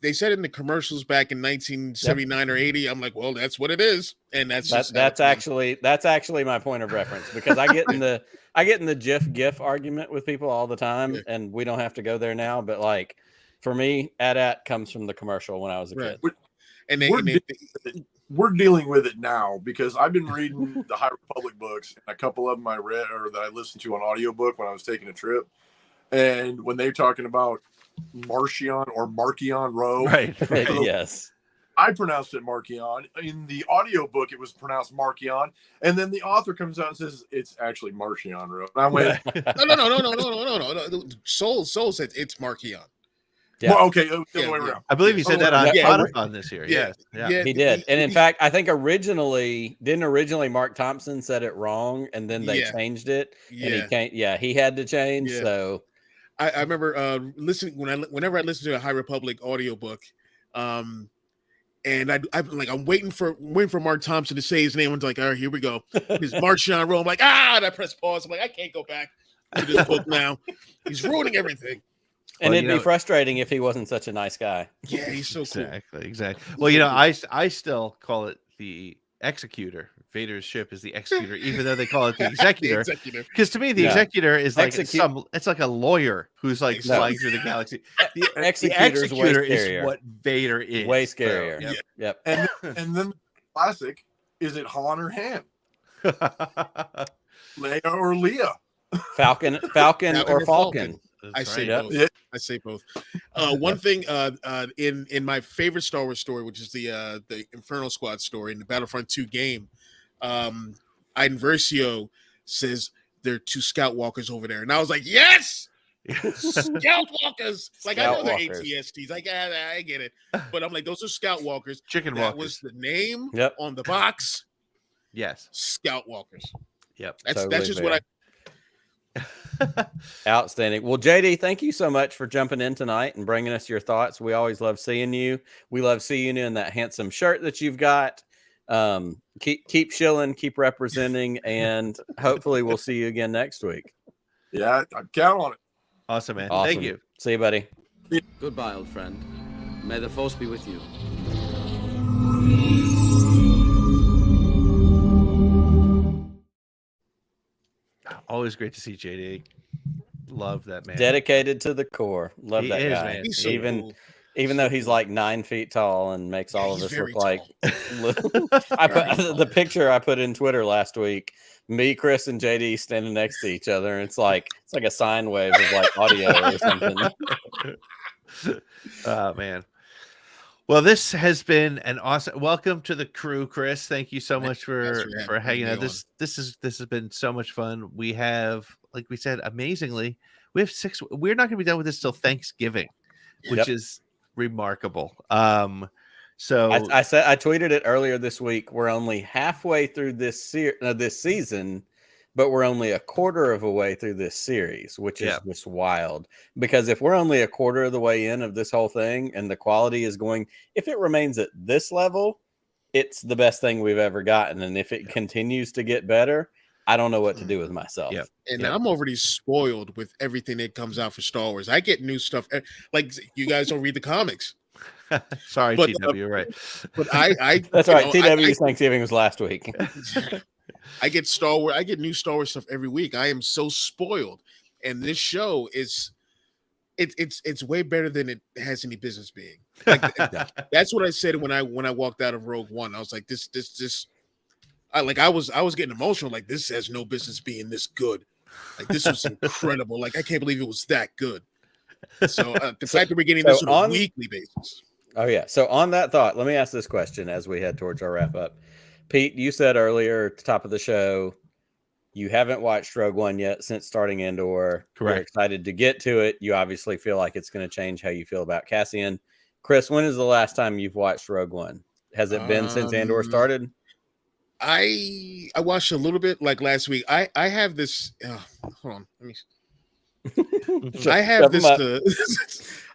they said in the commercials back in 1979 or 80. I'm like, well, that's what it is, and that's actually my point of reference, because I get in the GIF argument with people all the time, and we don't have to go there now. But for me, AT-AT comes from the commercial when I was a kid. And we're dealing with it now because I've been reading the High Republic books, and a couple of them I read or that I listened to on audiobook when I was taking a trip. And when they're talking about Marchion or Marchion Row, right? Yes, I pronounced it Marchion. In the audiobook, it was pronounced Marchion, and then the author comes out and says it's actually Marchion Row. And I went, no. Soul said it's Marchion. Yeah. Well, okay, the other way around. I believe he said that on Yeah. Spotify this year. Yeah. Yes. He did. And in fact, I think originally Mark Thompson said it wrong and then they changed it. And he had to change. Yeah. So I remember listening whenever I listen to a High Republic audiobook, and I'm waiting for Mark Thompson to say his name. I'm like, all right, here we go. His Martian roll. I'm like, and I press pause. I'm like, I can't go back to this book now. He's ruining everything. And it'd be frustrating if he wasn't such a nice guy. Yeah, he's so cool. Exactly. Well, I still call it the Executor. Vader's ship is the Executor, even though they call it the Executor. Because to me, the Executor is like it's like a lawyer who's like flying through the galaxy. The Executor is what Vader is. Way scarier. So, yep. And then the classic, is it Han or Han? Leia or Leia? Falcon or Falcon. I say both. I say both. One thing in my favorite Star Wars story, which is the Inferno Squad story in the Battlefront 2 game, Iden Versio says there are 2 Scout Walkers over there, and I was like, yes, Scout Walkers. Like I know they're ATSTs. Like I get it, but I'm like, those are Scout Walkers. Chicken That walkers. was the name on the box. Yes, Scout Walkers. Yep, that's just what I. Outstanding. Well, JD, thank you so much for jumping in tonight and bringing us your thoughts. We always love seeing you. We love seeing you in that handsome shirt that you've got. Keep shilling, keep representing, and hopefully we'll see you again next week. Yeah, I count on it. Awesome, man. Awesome. Thank you. See you, buddy. Goodbye, old friend. May the force be with you. Always great to see JD. Love that man. Dedicated to the core. Love that guy. Man. He's so cool. Even though he's like 9 feet tall and makes all of us look like I put the picture I put in Twitter last week, me, Chris, and JD standing next to each other, and it's like a sine wave of like audio or something. Oh man. Well, this has been an awesome welcome to the crew, Chris. Thank you so much for hanging out. This has been so much fun. We have, like we said, amazingly, we have 6. We're not going to be done with this till Thanksgiving, which is remarkable. So I tweeted it earlier this week. We're only halfway through this season, but we're only a quarter of a way through this series, which is just wild. Because if we're only a quarter of the way in of this whole thing and the quality is going, if it remains at this level, it's the best thing we've ever gotten. And if it continues to get better, I don't know what to do with myself. And I'm already spoiled with everything that comes out for Star Wars. I get new stuff. Like you guys don't read the comics. Sorry, TW, you're right. But I that's right. TW's Thanksgiving was last week. I get Star Wars. I get new Star Wars stuff every week. I am so spoiled, and this show is it's way better than it has any business being. Like, that's what I said when I walked out of Rogue One. I was like, this. I was getting emotional. Like, this has no business being this good. Like, this was incredible. Like, I can't believe it was that good. So the fact that we're getting this on a weekly basis. Oh yeah. So on that thought, let me ask this question as we head towards our wrap up. Pete, you said earlier at the top of the show, you haven't watched Rogue One yet since starting Andor. Correct. You're excited to get to it. You obviously feel like it's going to change how you feel about Cassian. Chris, when is the last time you've watched Rogue One? Has it been since Andor started? I watched a little bit like last week. I have this. Hold on, let me. I have this.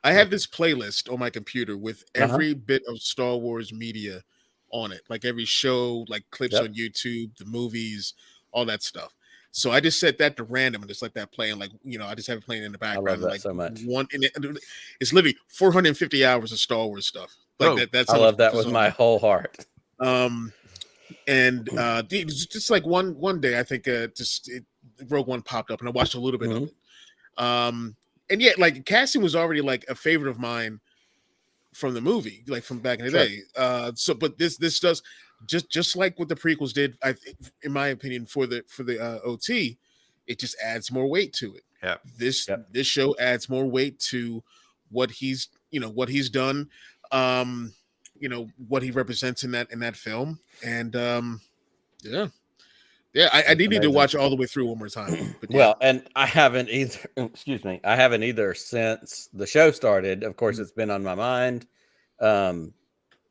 I have this playlist on my computer with every bit of Star Wars media on it, like every show, like clips on YouTube, the movies, all that stuff. So I just set that to random and just let that play, and like I just have it playing in the background. I love that like so much. It's literally 450 hours of Star Wars stuff. Like that's. I love that with my whole heart. And just like one day, I think Rogue One popped up, and I watched a little bit of it. And yet, like Cassian was already like a favorite of mine from the movie, like from back in the day. But this does just like what the prequels did, in my opinion, for the OT, it just adds more weight to it. Yeah, this show adds more weight to what he's done. What he represents in that film, and Yeah, I need to watch all the way through one more time. But Well, and I haven't either. Excuse me. I haven't either since the show started. Of course, it's been on my mind.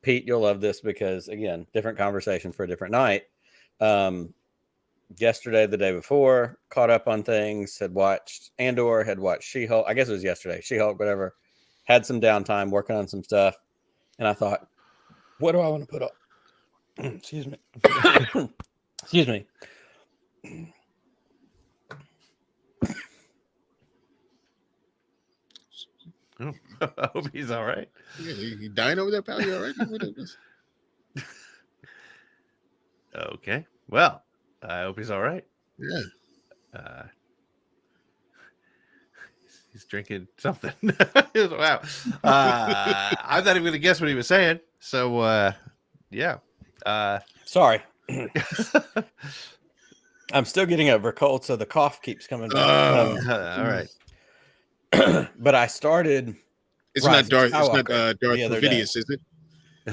Pete, you'll love this because, again, different conversation for a different night. Yesterday, the day before, caught up on things, had watched Andor, had watched She-Hulk. I guess it was yesterday, She-Hulk, whatever. Had some downtime working on some stuff. And I thought, what do I want to put up? Excuse me. Excuse me. I hope he's all right. Yeah, you dying over there, pal? You all right? Okay. Well, I hope he's all right. Yeah. He's drinking something. Wow. I'm not even going to guess what he was saying. So, yeah. Sorry. I'm still getting over a cold, so the cough keeps coming back. All right. But I started. It's not Darth. It's not Darth Providius, is it?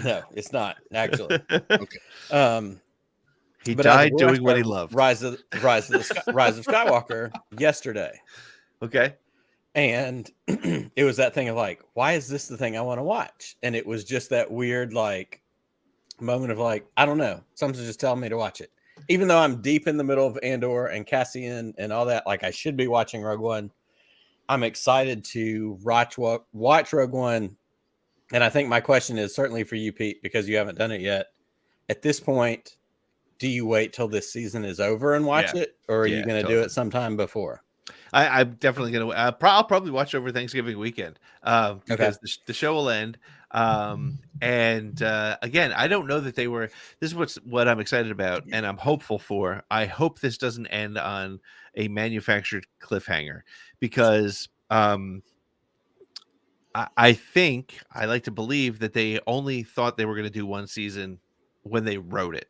No, it's not actually. Okay. He died doing what he loved. Rise of Skywalker yesterday. Okay. And it was that thing of like, why is this the thing I want to watch? And it was just that weird like moment of like, I don't know. Something's just telling me to watch it. Even though I'm deep in the middle of Andor and Cassian and all that, like I should be watching Rogue One. I'm excited to watch Rogue One. And I think my question is certainly for you, Pete, because you haven't done it yet. At this point, do you wait till this season is over and watch it? Or are you going to do it sometime before? I'm definitely going to. I'll probably watch over Thanksgiving weekend because the show will end. And again, I don't know that they were. This is what I'm excited about, and I'm hopeful for. I hope this doesn't end on a manufactured cliffhanger because I think I like to believe that they only thought they were going to do one season when they wrote it.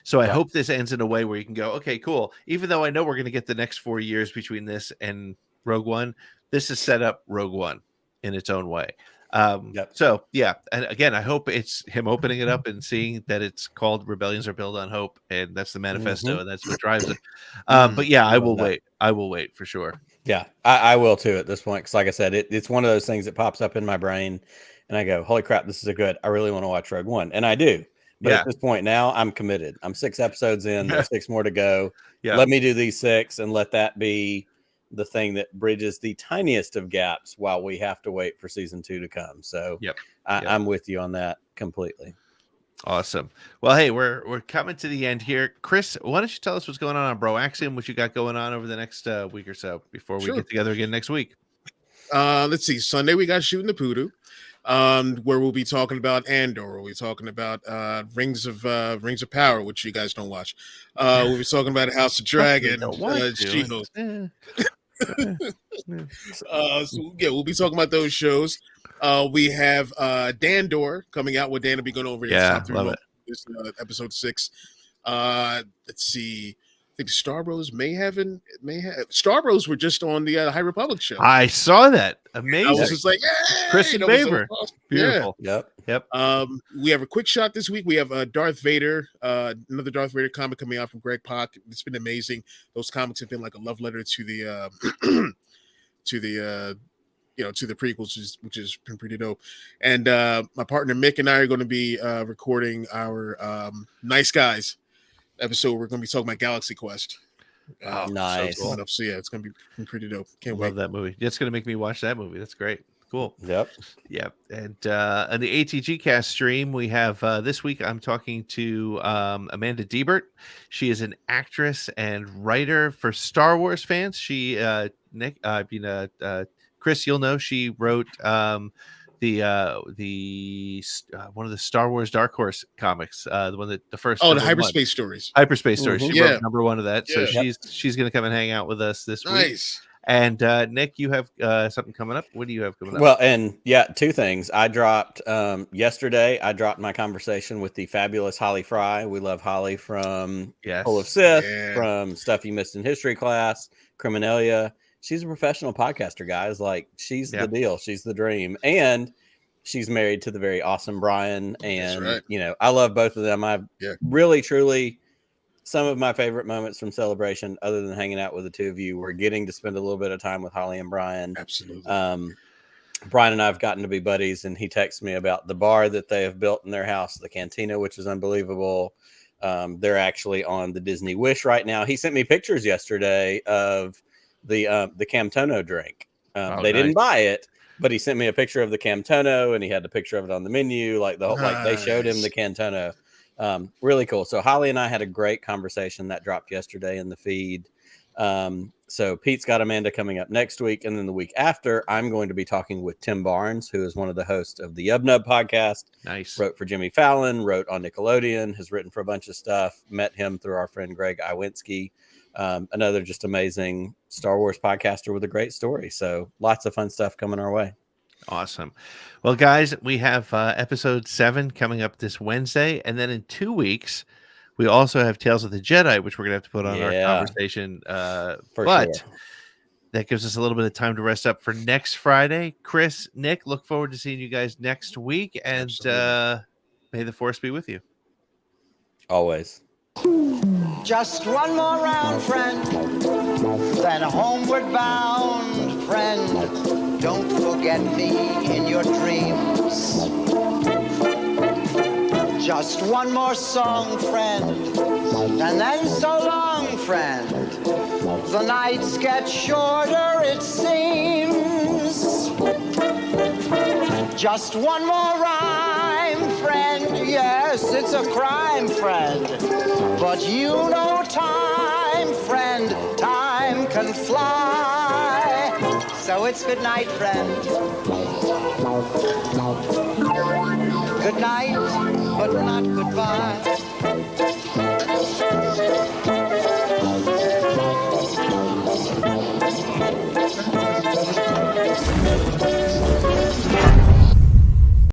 So I hope this ends in a way where you can go, okay, cool. Even though I know we're going to get the next 4 years between this and Rogue One, this is set up Rogue One in its own way. So yeah, and again, I hope it's him opening it up and seeing that it's called Rebellions Are Built on Hope, and that's the manifesto, and that's what drives it. But yeah, I will wait. I will wait for sure. Yeah, I will too at this point because, like I said, it's one of those things that pops up in my brain, and I go, "Holy crap, this is I really want to watch Rogue One," and I do. But at this point now, I'm committed. I'm 6 episodes in. There's 6 more to go. Yeah. Let me do these 6 and let that be the thing that bridges the tiniest of gaps while we have to wait for season 2 to come. So I'm with you on that completely. Awesome. Well, hey, we're coming to the end here. Chris, why don't you tell us what's going on Bro Axiom, what you got going on over the next week or so before we get together again next week? Let's see. Sunday we got Shooting the Poodoo. Where we'll be talking about Andor. We'll be talking about Rings of Power, which you guys don't watch. We'll be talking about House of Dragon. She-Hulk. So yeah, we'll be talking about those shows. We have Dandor coming out. What Dan will be going over. Love it. This episode 6. Let's see. I think Star Bros may have Star Bros were just on the High Republic show. I saw that. Amazing. I was just like, Kristen Baver. So awesome. Beautiful. Yeah. Yep. We have a quick shot this week. We have Darth Vader, another Darth Vader comic coming out from Greg Pak. It's been amazing. Those comics have been like a love letter to the to the prequels, which has been pretty dope. And my partner Mick and I are going to be recording our Nice Guys episode. We're going to be talking about Galaxy Quest. Nice. So yeah, it's going to be pretty dope. Can't wait. Love that movie. It's going to make me watch that movie. That's great. Cool. Yep. And on the ATG cast stream, we have this week I'm talking to Amanda Diebert. She is an actress and writer for Star Wars fans. She Chris, you'll know she wrote the one of the Star Wars Dark Horse comics, the one that the first the Hyperspace Stories. Hyperspace Stories. She wrote number 1 of that. So she's going to come and hang out with us this week. And Nick, you have something coming up. What do you have coming up? Well, and 2 things. I dropped yesterday. I dropped my conversation with the fabulous Holly Fry. We love Holly from Full of Sith, from Stuff You Missed in History Class, Criminalia. She's a professional podcaster, guys. Like, she's the deal. She's the dream. And she's married to the very awesome Brian. And, I love both of them. I've really, truly some of my favorite moments from Celebration, other than hanging out with the two of you, were getting to spend a little bit of time with Holly and Brian. Absolutely. Brian and I have gotten to be buddies, and he texts me about the bar that they have built in their house, the Cantina, which is unbelievable. They're actually on the Disney Wish right now. He sent me pictures yesterday of the Camtono drink. They didn't buy it, but he sent me a picture of the Camtono, and he had the picture of it on the menu. Like they showed him the Cantono. Really cool. So Holly and I had a great conversation that dropped yesterday in the feed. So Pete's got Amanda coming up next week, and then the week after, I'm going to be talking with Tim Barnes, who is one of the hosts of the Yub Nub podcast. Nice. Wrote for Jimmy Fallon, wrote on Nickelodeon, has written for a bunch of stuff. Met him through our friend Greg Iwinski, another just amazing Star Wars podcaster with a great story. So lots of fun stuff coming our way. Awesome. Well, guys, we have episode 7 coming up this Wednesday, and then in 2 weeks, we also have Tales of the Jedi, which we're going to have to put on our conversation. But that gives us a little bit of time to rest up for next Friday. Chris, Nick, look forward to seeing you guys next week. And may the Force be with you. Always. Just one more round, friend. Then homeward bound, friend. Don't forget me in your dreams. Just one more song, friend, and then so long, friend. The nights get shorter, it seems. Just one more rhyme, friend. Yes, it's a crime, friend. But you know time, friend. Time can fly. So it's good night, friend. Good night, but not goodbye.